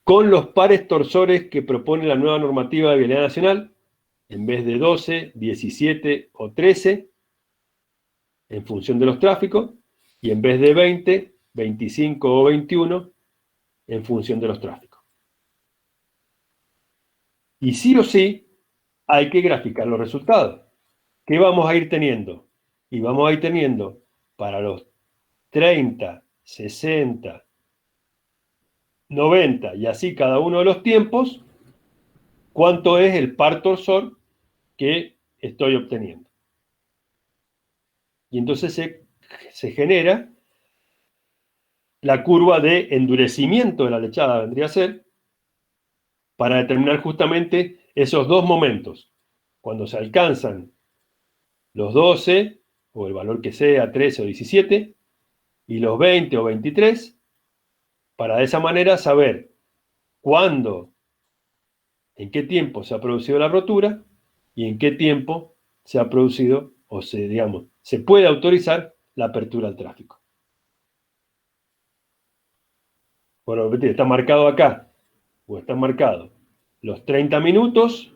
con los pares torsores que propone la nueva normativa de vialidad nacional, en vez de 12, 17 o 13, en función de los tráficos, y en vez de 20, 25 o 21, en función de los tráficos. Y sí o sí, hay que graficar los resultados. ¿Qué vamos a ir teniendo? Y vamos a ir teniendo para los 30, 60, 90 y así cada uno de los tiempos, cuánto es el par torsor que estoy obteniendo. Y entonces se genera la curva de endurecimiento de la lechada, vendría a ser, para determinar justamente esos dos momentos. Cuando se alcanzan los 12, o el valor que sea, 13 o 17, y los 20 o 23, para de esa manera saber cuándo, en qué tiempo se ha producido la rotura y en qué tiempo se ha producido, o se puede autorizar la apertura al tráfico. Bueno, está marcado acá, o está marcado los 30 minutos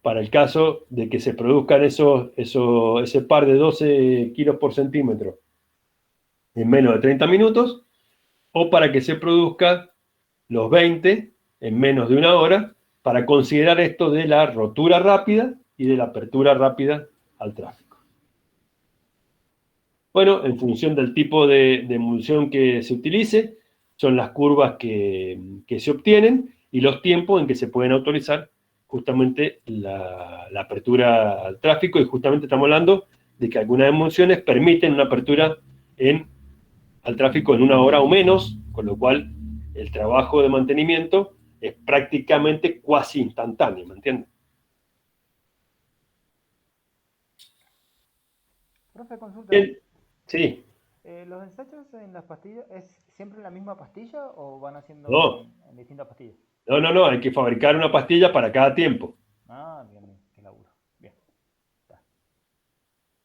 para el caso de que se produzcan ese par de 12 kilos por centímetro en menos de 30 minutos, o para que se produzca los 20 en menos de 1 hora, para considerar esto de la rotura rápida y de la apertura rápida al tráfico. Bueno, en función del tipo de emulsión que se utilice, son las curvas que se obtienen y los tiempos en que se pueden autorizar justamente la apertura al tráfico, y justamente estamos hablando de que algunas emulsiones permiten una apertura al tráfico en 1 hora o menos, con lo cual el trabajo de mantenimiento es prácticamente cuasi instantáneo, ¿me entiendes?
Profe, consulta.
Bien. Sí.
¿Los ensayos en las pastillas es siempre la misma pastilla o van haciendo
No.
en distintas pastillas?
No, hay que fabricar una pastilla para cada tiempo.
Ah, bien, qué laburo. Bien. Está.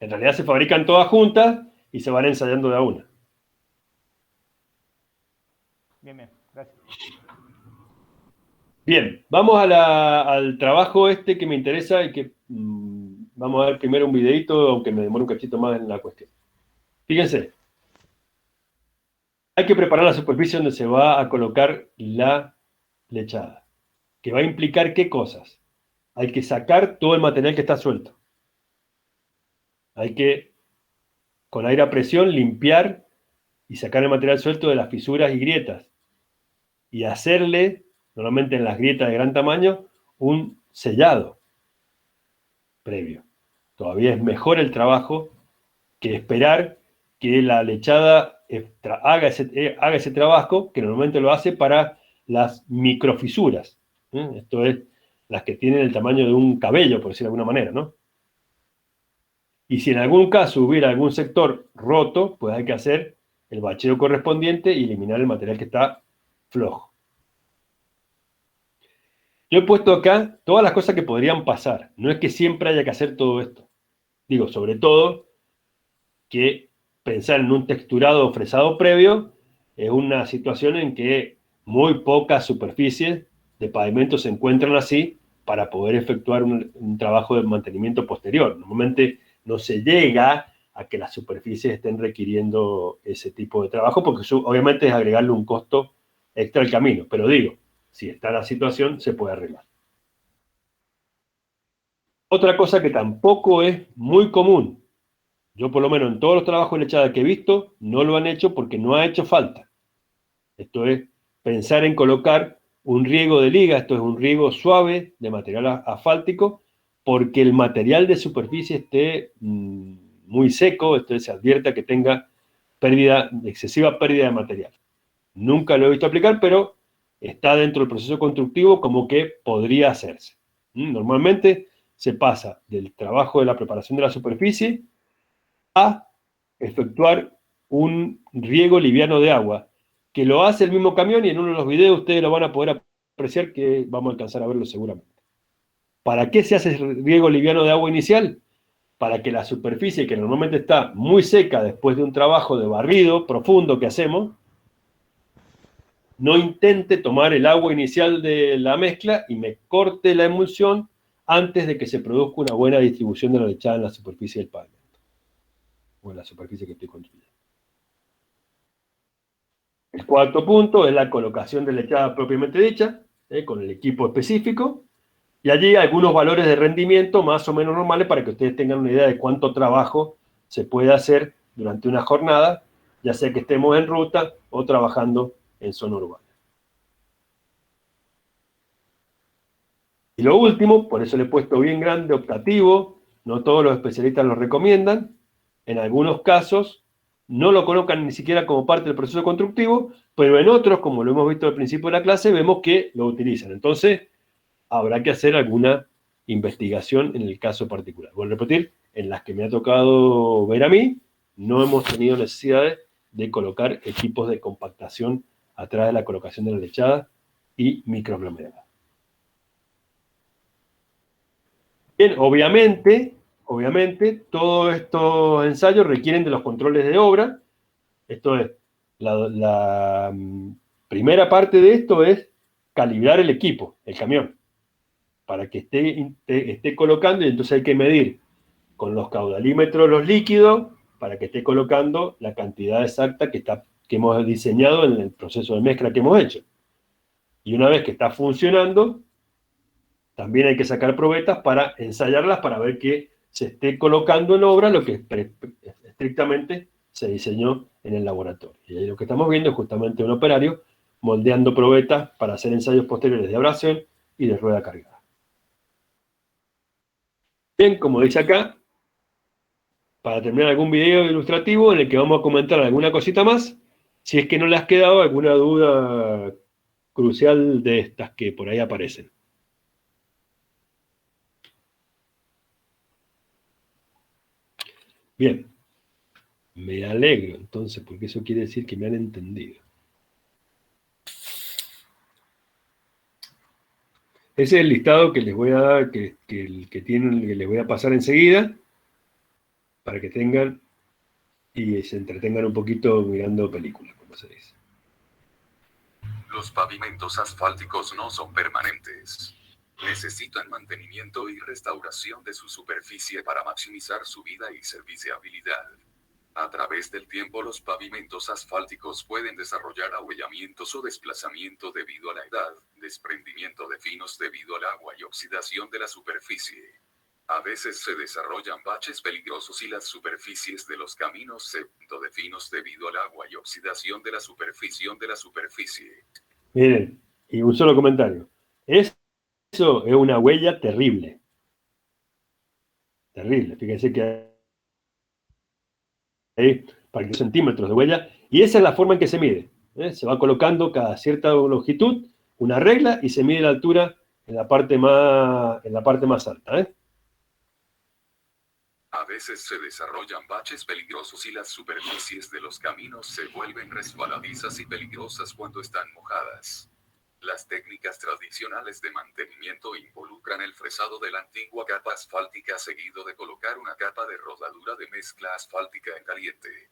En realidad se fabrican todas juntas y se van ensayando de a una.
Bien, gracias.
Bien, vamos al trabajo que me interesa y que vamos a ver primero un videito, aunque me demore un cachito más en la cuestión. Fíjense, hay que preparar la superficie donde se va a colocar la lechada, que va a implicar ¿qué cosas? Hay que sacar todo el material que está suelto. Hay que, con aire a presión, limpiar y sacar el material suelto de las fisuras y grietas. Y hacerle, normalmente en las grietas de gran tamaño, un sellado previo. Todavía es mejor el trabajo que esperar que la lechada haga ese trabajo, que normalmente lo hace para las microfisuras. Esto es, las que tienen el tamaño de un cabello, por decirlo de alguna manera, ¿no? Y si en algún caso hubiera algún sector roto, pues hay que hacer el bacheo correspondiente y eliminar el material que está flojo. Yo he puesto acá todas las cosas que podrían pasar. No es que siempre haya que hacer todo esto. Digo, sobre todo, que pensar en un texturado o fresado previo es una situación en que muy pocas superficies de pavimento se encuentran así para poder efectuar un trabajo de mantenimiento posterior. Normalmente no se llega a que las superficies estén requiriendo ese tipo de trabajo, porque obviamente es agregarle un costo extra al camino. Pero digo, si está la situación, se puede arreglar. Otra cosa que tampoco es muy común, yo por lo menos en todos los trabajos de lechada que he visto, no lo han hecho porque no ha hecho falta. Esto es pensar en colocar un riego de liga, esto es un riego suave de material asfáltico, porque el material de superficie esté muy seco, esto se advierta que tenga excesiva pérdida de material. Nunca lo he visto aplicar, pero está dentro del proceso constructivo como que podría hacerse. Normalmente se pasa del trabajo de la preparación de la superficie a efectuar un riego liviano de agua, que lo hace el mismo camión y en uno de los videos ustedes lo van a poder apreciar, que vamos a alcanzar a verlo seguramente. ¿Para qué se hace el riego liviano de agua inicial? Para que la superficie, que normalmente está muy seca después de un trabajo de barrido profundo que hacemos, no intente tomar el agua inicial de la mezcla y me corte la emulsión antes de que se produzca una buena distribución de la lechada en la superficie del pavimento o en la superficie que estoy construyendo. El cuarto punto es la colocación de lechada propiamente dicha, con el equipo específico, y allí algunos valores de rendimiento más o menos normales para que ustedes tengan una idea de cuánto trabajo se puede hacer durante una jornada, ya sea que estemos en ruta o trabajando en zona urbana. Y lo último, por eso le he puesto bien grande, optativo, no todos los especialistas lo recomiendan, en algunos casos no lo colocan ni siquiera como parte del proceso constructivo, pero en otros, como lo hemos visto al principio de la clase, vemos que lo utilizan. Entonces, habrá que hacer alguna investigación en el caso particular. Vuelvo a repetir, en las que me ha tocado ver a mí, no hemos tenido necesidad de colocar equipos de compactación atrás de la colocación de la lechada y microaglomerados. Bien, obviamente, todos estos ensayos requieren de los controles de obra. Esto es, la primera parte de esto es calibrar el equipo, el camión, para que esté colocando, y entonces hay que medir con los caudalímetros los líquidos para que esté colocando la cantidad exacta que hemos diseñado en el proceso de mezcla que hemos hecho. Y una vez que está funcionando, también hay que sacar probetas para ensayarlas para ver que se esté colocando en obra lo que estrictamente se diseñó en el laboratorio. Y ahí lo que estamos viendo es justamente un operario moldeando probetas para hacer ensayos posteriores de abrasión y de rueda cargada. Bien, como dice acá, para terminar algún video ilustrativo en el que vamos a comentar alguna cosita más, si es que no le has quedado alguna duda crucial de estas que por ahí aparecen. Bien, me alegro entonces, porque eso quiere decir que me han entendido. Ese es el listado que les voy a dar, que les voy a pasar enseguida, para que tengan y se entretengan un poquito mirando películas, como se dice.
Los pavimentos asfálticos no son permanentes. Necesitan mantenimiento y restauración de su superficie para maximizar su vida y serviciabilidad. A través del tiempo los pavimentos asfálticos pueden desarrollar ahollamientos o desplazamiento debido a la edad, desprendimiento de finos debido al agua y oxidación de la superficie. A veces se desarrollan baches peligrosos y las superficies de los caminos se de finos debido al agua y oxidación de la superficie.
Miren, y un solo comentario. Eso es una huella terrible. Terrible. Fíjense que hay 40 centímetros de huella, y esa es la forma en que se mide. Se va colocando cada cierta longitud una regla y se mide la altura en la parte más alta.
A veces se desarrollan baches peligrosos y las superficies de los caminos se vuelven resbaladizas y peligrosas cuando están mojadas. Las técnicas tradicionales de mantenimiento involucran el fresado de la antigua capa asfáltica seguido de colocar una capa de rodadura de mezcla asfáltica en caliente.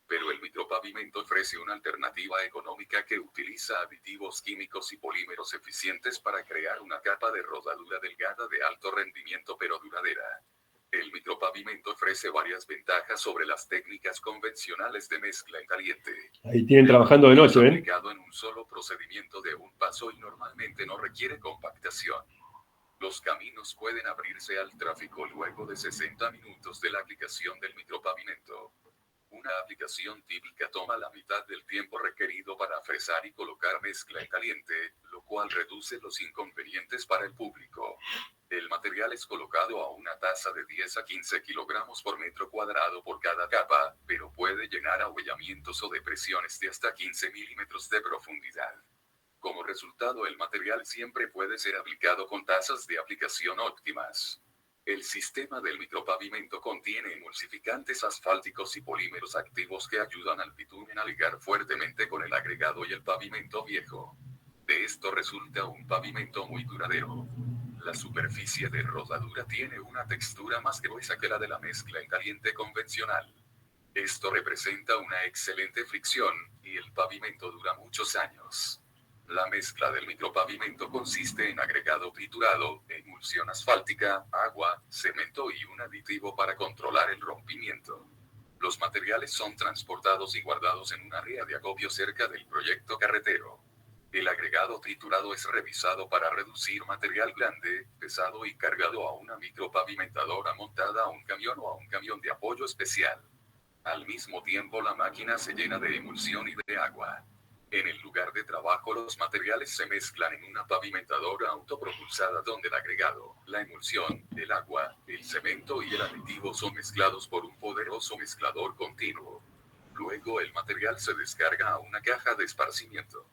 Pero el micropavimento ofrece una alternativa económica que utiliza aditivos químicos y polímeros eficientes para crear una capa de rodadura delgada de alto rendimiento pero duradera. El micropavimento ofrece varias ventajas sobre las técnicas convencionales de mezcla en caliente.
Ahí tienen trabajando de noche, ¿ven?
Aplicado en un solo procedimiento de un paso y normalmente no requiere compactación. Los caminos pueden abrirse al tráfico luego de 60 minutos de la aplicación del micropavimento. Una aplicación típica toma la mitad del tiempo requerido para fresar y colocar mezcla en caliente, lo cual reduce los inconvenientes para el público. El material es colocado a una tasa de 10 a 15 kilogramos por metro cuadrado por cada capa, pero puede llenar abollamientos o depresiones de hasta 15 milímetros de profundidad. Como resultado, el material siempre puede ser aplicado con tasas de aplicación óptimas. El sistema del micropavimento contiene emulsificantes asfálticos y polímeros activos que ayudan al bitumen a ligar fuertemente con el agregado y el pavimento viejo. De esto resulta un pavimento muy duradero. La superficie de rodadura tiene una textura más gruesa que la de la mezcla en caliente convencional. Esto representa una excelente fricción, y el pavimento dura muchos años. La mezcla del micropavimento consiste en agregado triturado, emulsión asfáltica, agua, cemento y un aditivo para controlar el rompimiento. Los materiales son transportados y guardados en un área de acopio cerca del proyecto carretero. El agregado triturado es revisado para reducir material grande, pesado y cargado a una micropavimentadora montada a un camión o a un camión de apoyo especial. Al mismo tiempo, la máquina se llena de emulsión y de agua. En el lugar de trabajo, los materiales se mezclan en una pavimentadora autopropulsada donde el agregado, la emulsión, el agua, el cemento y el aditivo son mezclados por un poderoso mezclador continuo. Luego el material se descarga a una caja de esparcimiento.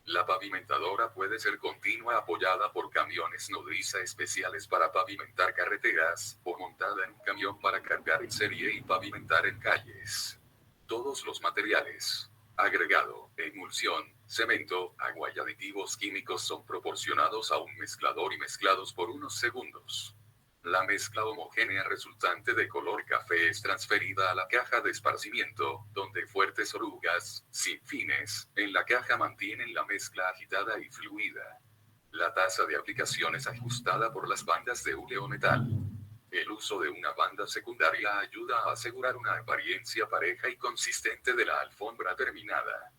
La pavimentadora puede ser continua apoyada por camiones nodriza especiales para pavimentar carreteras, o montada en un camión para cargar en serie y pavimentar en calles. Todos los materiales, agregado, emulsión, cemento, agua y aditivos químicos son proporcionados a un mezclador y mezclados por unos segundos. La mezcla homogénea resultante de color café es transferida a la caja de esparcimiento, donde fuertes orugas, sin fines, en la caja mantienen la mezcla agitada y fluida. La tasa de aplicación es ajustada por las bandas de hule o metal. El uso de una banda secundaria ayuda a asegurar una apariencia pareja y consistente de la alfombra terminada.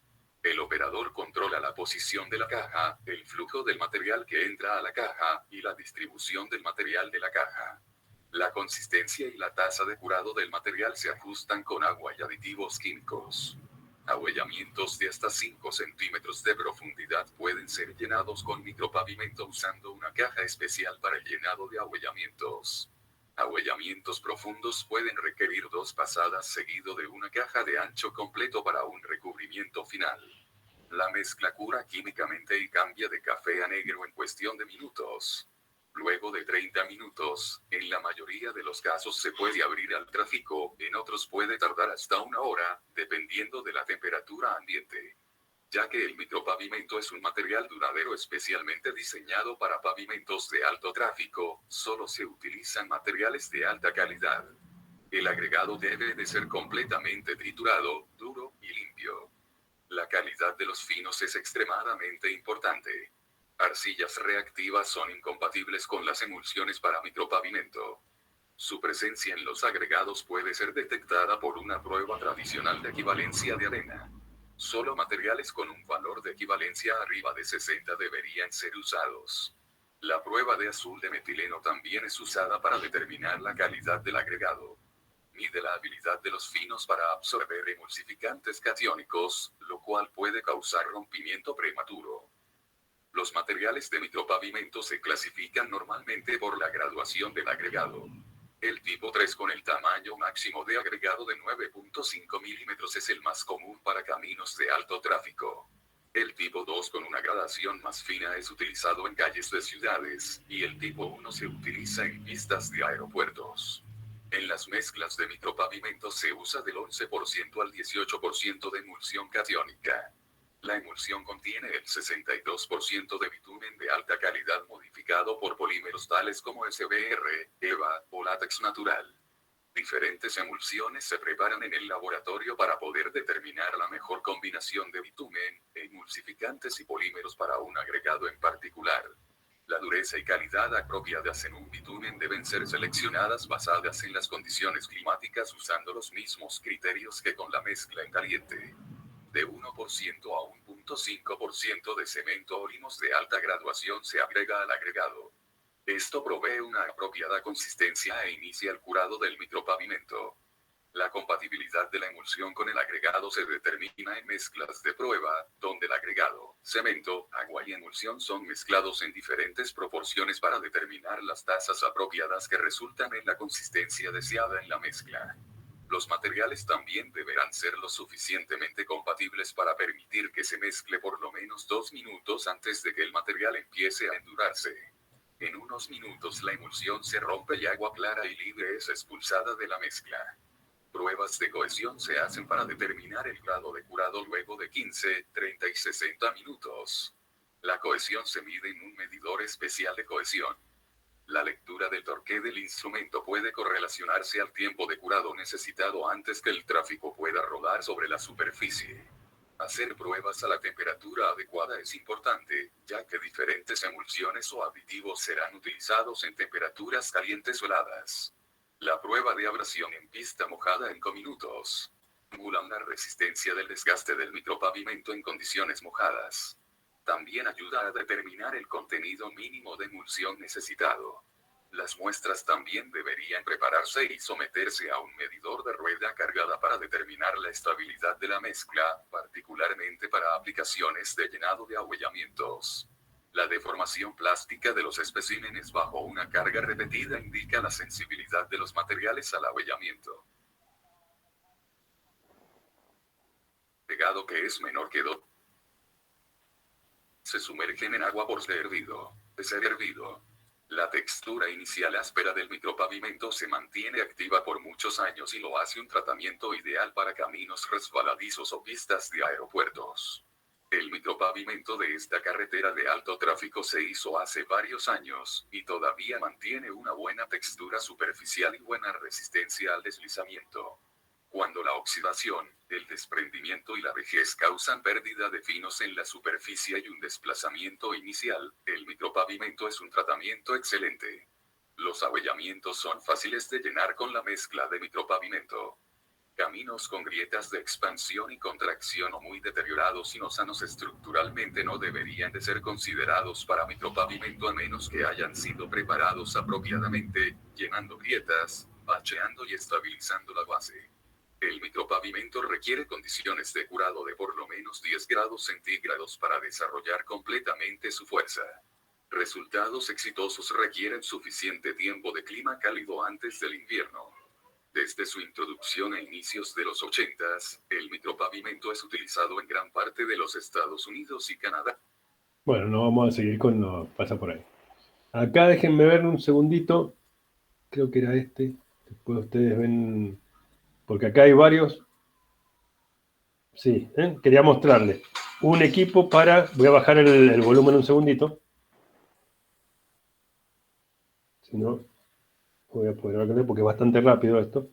El operador controla la posición de la caja, el flujo del material que entra a la caja, y la distribución del material de la caja. La consistencia y la tasa de curado del material se ajustan con agua y aditivos químicos. Abollamientos de hasta 5 centímetros de profundidad pueden ser llenados con micropavimento usando una caja especial para el llenado de abollamientos. Abollamientos profundos pueden requerir 2 pasadas seguido de una caja de ancho completo para un recubrimiento final. La mezcla cura químicamente y cambia de café a negro en cuestión de minutos. Luego de 30 minutos, en la mayoría de los casos se puede abrir al tráfico, en otros puede tardar hasta 1 hora, dependiendo de la temperatura ambiente. Ya que el micropavimento es un material duradero especialmente diseñado para pavimentos de alto tráfico, solo se utilizan materiales de alta calidad. El agregado debe de ser completamente triturado, duro y limpio. La calidad de los finos es extremadamente importante. Arcillas reactivas son incompatibles con las emulsiones para micropavimento. Su presencia en los agregados puede ser detectada por una prueba tradicional de equivalencia de arena. Solo materiales con un valor de equivalencia arriba de 60 deberían ser usados. La prueba de azul de metileno también es usada para determinar la calidad del agregado. Mide la habilidad de los finos para absorber emulsificantes catiónicos, lo cual puede causar rompimiento prematuro. Los materiales de micropavimento se clasifican normalmente por la graduación del agregado. El tipo 3 con el tamaño máximo de agregado de 9.5 milímetros es el más común para caminos de alto tráfico. El tipo 2 con una gradación más fina es utilizado en calles de ciudades, y el tipo 1 se utiliza en pistas de aeropuertos. En las mezclas de micropavimento se usa del 11% al 18% de emulsión catiónica. La emulsión contiene el 62% de bitumen de alta calidad modificado por polímeros tales como SBR, EVA o látex natural. Diferentes emulsiones se preparan en el laboratorio para poder determinar la mejor combinación de bitumen, emulsificantes y polímeros para un agregado en particular. La dureza y calidad apropiadas en un bitumen deben ser seleccionadas basadas en las condiciones climáticas usando los mismos criterios que con la mezcla en caliente. De 1% a 1.5% de cemento o limos de alta graduación se agrega al agregado. Esto provee una apropiada consistencia e inicia el curado del micropavimento. La compatibilidad de la emulsión con el agregado se determina en mezclas de prueba, donde el agregado, cemento, agua y emulsión son mezclados en diferentes proporciones para determinar las tasas apropiadas que resultan en la consistencia deseada en la mezcla. Los materiales también deberán ser lo suficientemente compatibles para permitir que se mezcle por lo menos 2 minutos antes de que el material empiece a endurarse. En unos minutos la emulsión se rompe y agua clara y libre es expulsada de la mezcla. Pruebas de cohesión se hacen para determinar el grado de curado luego de 15, 30 y 60 minutos. La cohesión se mide en un medidor especial de cohesión. La lectura del torque del instrumento puede correlacionarse al tiempo de curado necesitado antes que el tráfico pueda rodar sobre la superficie. Hacer pruebas a la temperatura adecuada es importante, ya que diferentes emulsiones o aditivos serán utilizados en temperaturas calientes o heladas. La prueba de abrasión en pista mojada en 5 minutos simula una resistencia del desgaste del micropavimento en condiciones mojadas. También ayuda a determinar el contenido mínimo de emulsión necesitado. Las muestras también deberían prepararse y someterse a un medidor de rueda cargada para determinar la estabilidad de la mezcla, particularmente para aplicaciones de llenado de ahuellamientos. La deformación plástica de los especímenes bajo una carga repetida indica la sensibilidad de los materiales al ahuellamiento. Agregado que es menor que 2 se sumergen en agua por ser hervido. De ser hervido, la textura inicial áspera del micropavimento se mantiene activa por muchos años y lo hace un tratamiento ideal para caminos resbaladizos o pistas de aeropuertos. El micropavimento de esta carretera de alto tráfico se hizo hace varios años, y todavía mantiene una buena textura superficial y buena resistencia al deslizamiento. Cuando la oxidación, el desprendimiento y la vejez causan pérdida de finos en la superficie y un desplazamiento inicial, el micropavimento es un tratamiento excelente. Los ahuellamientos son fáciles de llenar con la mezcla de micropavimento. Caminos con grietas de expansión y contracción o muy deteriorados y no sanos estructuralmente no deberían de ser considerados para micropavimento a menos que hayan sido preparados apropiadamente, llenando grietas, bacheando y estabilizando la base. El micropavimento requiere condiciones de curado de por lo menos 10 grados centígrados para desarrollar completamente su fuerza. Resultados exitosos requieren suficiente tiempo de clima cálido antes del invierno. Desde su introducción a inicios de los 80s, el micropavimento es utilizado en gran parte de los Estados Unidos y Canadá.
Bueno, no vamos a seguir con lo que pasa por ahí. Acá déjenme ver un segundito. Creo que era este. Después ustedes ven... Porque acá hay varios. Sí, quería mostrarles un equipo para... Voy a bajar el volumen un segundito. Si no, voy a poder hablar porque es bastante rápido esto.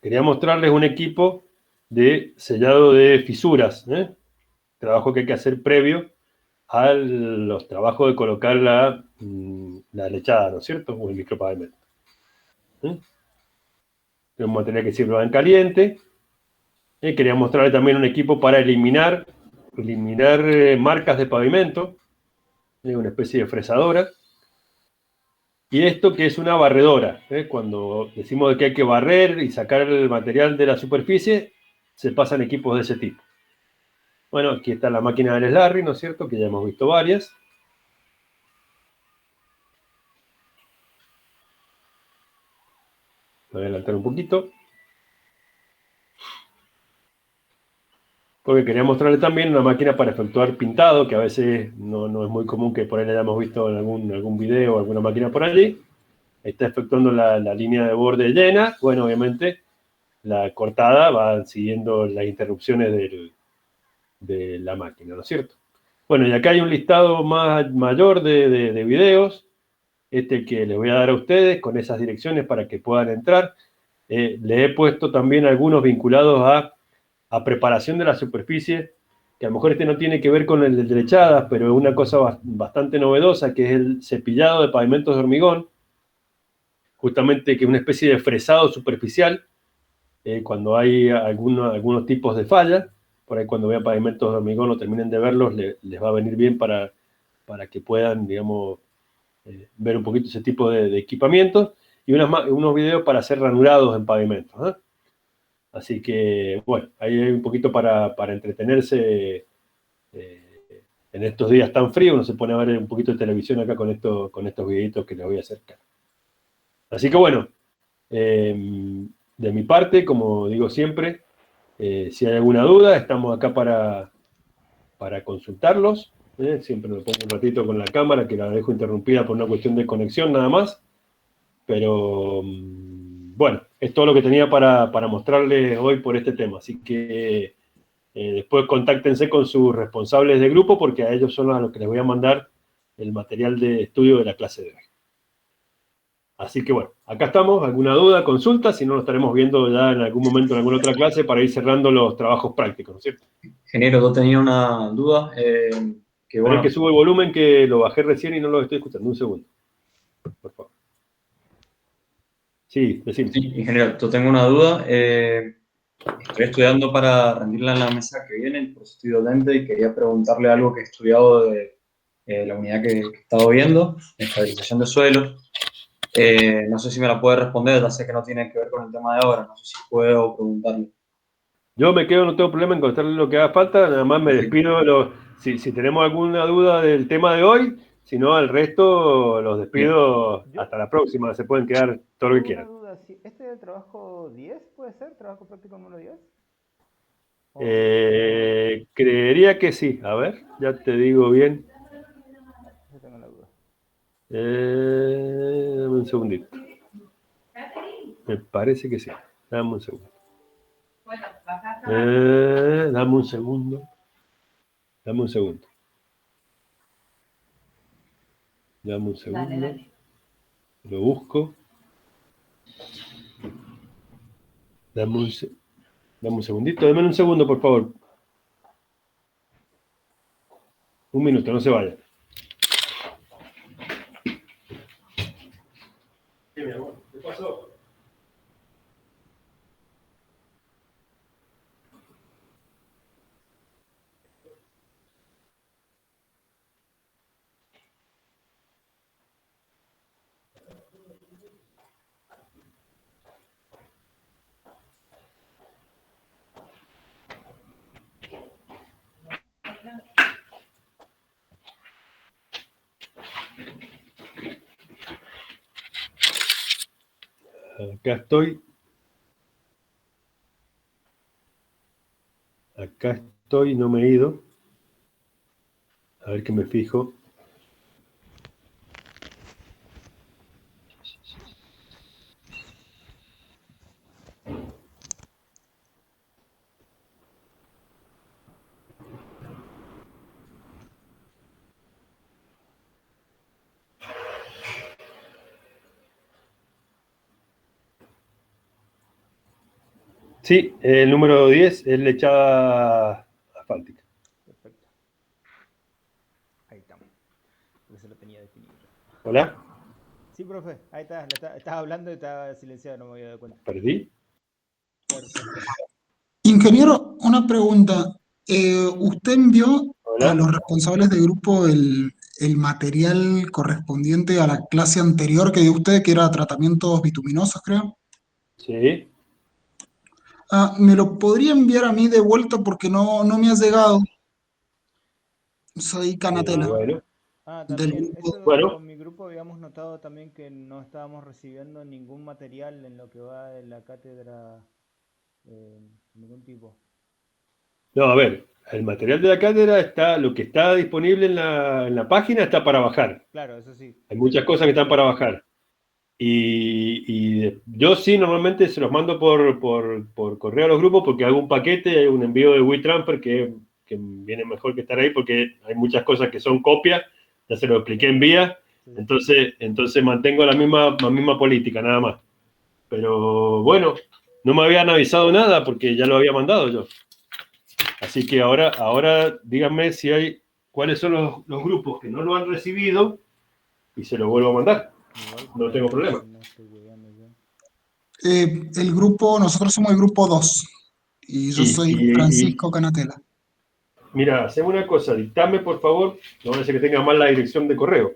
Quería mostrarles un equipo de sellado de fisuras. Trabajo que hay que hacer previo a los trabajos de colocar la lechada, ¿no es cierto? O el micropavimento. Es un material que sirve en caliente. Quería mostrarles también un equipo para eliminar marcas de pavimento. Una especie de fresadora. Y esto que es una barredora. Cuando decimos que hay que barrer y sacar el material de la superficie, se pasan equipos de ese tipo. Bueno, aquí está la máquina del Slarry, ¿no es cierto? Que ya hemos visto varias. Voy a adelantar un poquito. Porque quería mostrarle también una máquina para efectuar pintado, que a veces no es muy común que por ahí la hayamos visto en algún video o alguna máquina por allí. Está efectuando la línea de borde llena. Bueno, obviamente, la cortada va siguiendo las interrupciones de la máquina, ¿no es cierto? Bueno, y acá hay un listado mayor de videos, que les voy a dar a ustedes con esas direcciones para que puedan entrar. Le he puesto también algunos vinculados a preparación de la superficie, que a lo mejor no tiene que ver con el de derechadas, pero es una cosa bastante novedosa, que es el cepillado de pavimentos de hormigón, justamente que es una especie de fresado superficial, cuando hay algunos tipos de falla. Por ahí cuando vean pavimentos de hormigón o terminen de verlos, les va a venir bien para que puedan, digamos, ver un poquito ese tipo de equipamientos, y unos videos para hacer ranurados en pavimentos, ¿eh? Así que, bueno, ahí hay un poquito para entretenerse en estos días tan fríos. Uno se pone a ver un poquito de televisión acá con estos videitos que les voy a acercar. Así que, bueno, de mi parte, como digo siempre, si hay alguna duda, estamos acá para consultarlos. Siempre me pongo un ratito con la cámara, que la dejo interrumpida por una cuestión de conexión nada más. Pero, bueno, es todo lo que tenía para mostrarles hoy por este tema. Así que después contáctense con sus responsables de grupo, porque a ellos son a los que les voy a mandar el material de estudio de la clase de hoy. Así que bueno, acá estamos. ¿Alguna duda, consulta? Si no, nos estaremos viendo ya en algún momento en alguna otra clase para ir cerrando los trabajos prácticos, ¿no es cierto?
Ingeniero, yo tenía una duda, que
Esperen
bueno,
que subo el volumen, que lo bajé recién y no lo estoy escuchando. Un segundo, por favor. Sí, decime.
sí, ingeniero, yo tengo una duda, estoy estudiando para rendirla en la mesa que viene, por eso estoy docente, y quería preguntarle algo que he estudiado de la unidad que he estado viendo, estabilización de suelos. No sé si me la puede responder, ya sé que no tiene que ver con el tema de ahora, no sé si puedo preguntarle.
Yo me quedo, no tengo problema en contestarle lo que haga falta, nada más me despido. Si tenemos alguna duda del tema de hoy, si no, al resto los despido hasta la próxima. Se pueden quedar todo lo que quieran.
Una duda, ¿sí? ¿Este es el trabajo 10 puede ser? ¿Trabajo práctico número 10?
Creería que sí. A ver, ya te digo bien.
Yo tengo la duda.
Dame un segundito. Me parece que sí. Dame un segundo. Dame un segundo. Dame un segundo. Dame un segundo.
Dale.
Lo busco. Dame un segundito. Dame un segundo, por favor. Un minuto, no se vaya. ¿Qué, mi amor? ¿Qué pasó? Acá estoy. Acá estoy, no me he ido. A ver que me fijo. Sí, el número 10 es lechada asfáltica.
Perfecto. Ahí estamos. Porque se lo tenía definido.
¿Hola?
Sí, profe, ahí estás. Estás hablando y estaba silenciado, no me había dado cuenta.
¿Perdí?
Perfecto.
Ingeniero, una pregunta. ¿Usted envió a
¿Hola?
los responsables de grupo el material correspondiente a la clase anterior que dio usted, que era tratamientos bituminosos, creo?
Sí.
Ah, ¿me lo podría enviar a mí de vuelta porque no me ha llegado? Soy Canatela,
Bueno.
del
También,
grupo.
eso
Bueno.
con mi grupo habíamos notado también que no estábamos recibiendo ningún material en lo que va de la cátedra, ningún tipo.
No, a ver, el material de la cátedra está, lo que está disponible en la página está para bajar.
Claro, eso sí.
Hay muchas cosas que están para bajar. Y yo sí, normalmente se los mando por correo a los grupos porque hago un paquete, hay un envío de WeTransfer que que viene mejor que estar ahí porque hay muchas cosas que son copias, ya se lo expliqué en vía, entonces mantengo la misma política, nada más. Pero bueno, no me habían avisado nada porque ya lo había mandado yo. Así que ahora díganme cuáles son los grupos que no lo han recibido y se lo vuelvo a mandar. No tengo problema.
El grupo, nosotros somos el grupo 2 y yo soy Francisco Canatela.
Mira, hacemos una cosa, dictame por favor, no vaya a ser que tenga mal la dirección de correo,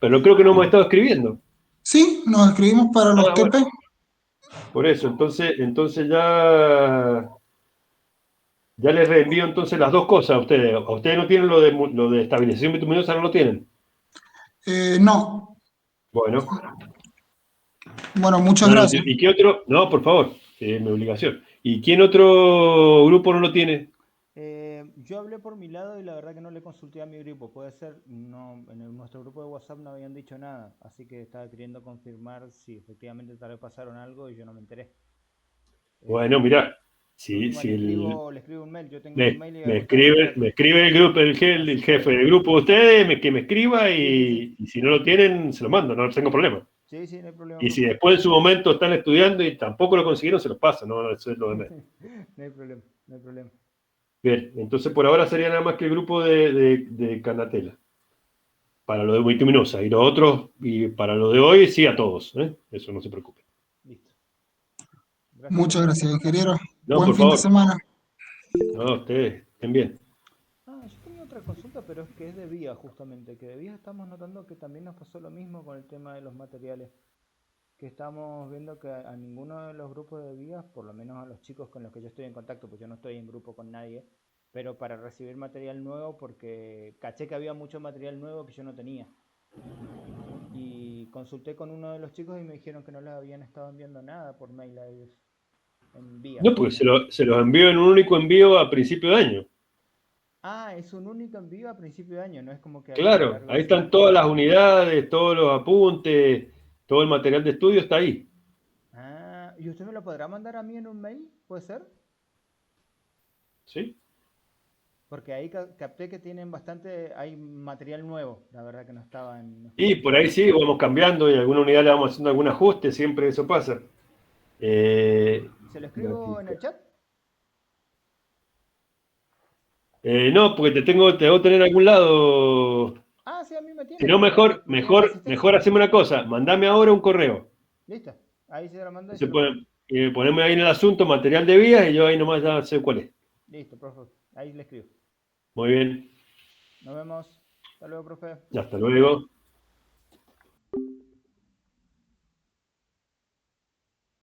pero creo que no hemos estado escribiendo.
Sí, nos escribimos para los TP.
Bueno, por eso, entonces ya les reenvío entonces las dos cosas a ustedes. ¿A ustedes no tienen lo de estabilización bituminosa? ¿No lo tienen?
No.
Bueno,
muchas gracias.
¿Y qué otro? No, por favor, es mi obligación. ¿Y quién otro grupo no lo tiene?
Yo hablé por mi lado y la verdad que no le consulté a mi grupo. Puede ser, no, nuestro grupo de WhatsApp no habían dicho nada, así que estaba queriendo confirmar si efectivamente tal vez pasaron algo y yo no me enteré.
Bueno, mirá,
le escribo un mail, yo tengo un mail y
me escribe el grupo, el jefe del grupo de ustedes, que me escriba y si no lo tienen, se lo mando, no tengo problema.
Sí, no hay problema.
Y si después en su momento están estudiando y tampoco lo consiguieron, se los pasa, no, eso es lo de menos.
No hay problema.
Bien, entonces por ahora sería nada más que el grupo de Canatela, para lo de bituminosa, y los otros, y para lo de hoy, sí a todos, eso no se preocupe.
Listo.
Muchas gracias, ingeniero.
No,
Buen fin de semana.
No, ustedes, estén bien.
Yo tenía otra consulta, pero es que es de vía justamente, que de vía estamos notando que también nos pasó lo mismo con el tema de los materiales, que estamos viendo que a ninguno de los grupos de vías, por lo menos a los chicos con los que yo estoy en contacto, pues yo no estoy en grupo con nadie, pero para recibir material nuevo, porque caché que había mucho material nuevo que yo no tenía. Y consulté con uno de los chicos y me dijeron que no les habían estado enviando nada por mail a ellos. En vía.
No, porque se los envío en un único envío a principio de año.
Es un único envío a principio de año, no es como que...
Claro, ahí están todas las unidades, todos los apuntes, todo el material de estudio está ahí.
¿Y usted me lo podrá mandar a mí en un mail? ¿Puede ser?
Sí.
Porque ahí capté que tienen hay material nuevo, la verdad que no estaba en...
Y por ahí sí, vamos cambiando y alguna unidad le vamos haciendo algún ajuste, siempre eso pasa.
¿Se lo escribo en el chat?
No, porque te debo tener a algún lado.
Sí, a mí me tiene.
Si no, mejor haceme una cosa, mandame ahora un correo.
Listo, ahí se lo mando.
Poneme ahí en el asunto material de vías y yo ahí nomás ya sé cuál es.
Listo, profe, ahí le escribo.
Muy bien.
Nos vemos. Hasta luego, profe.
Hasta luego.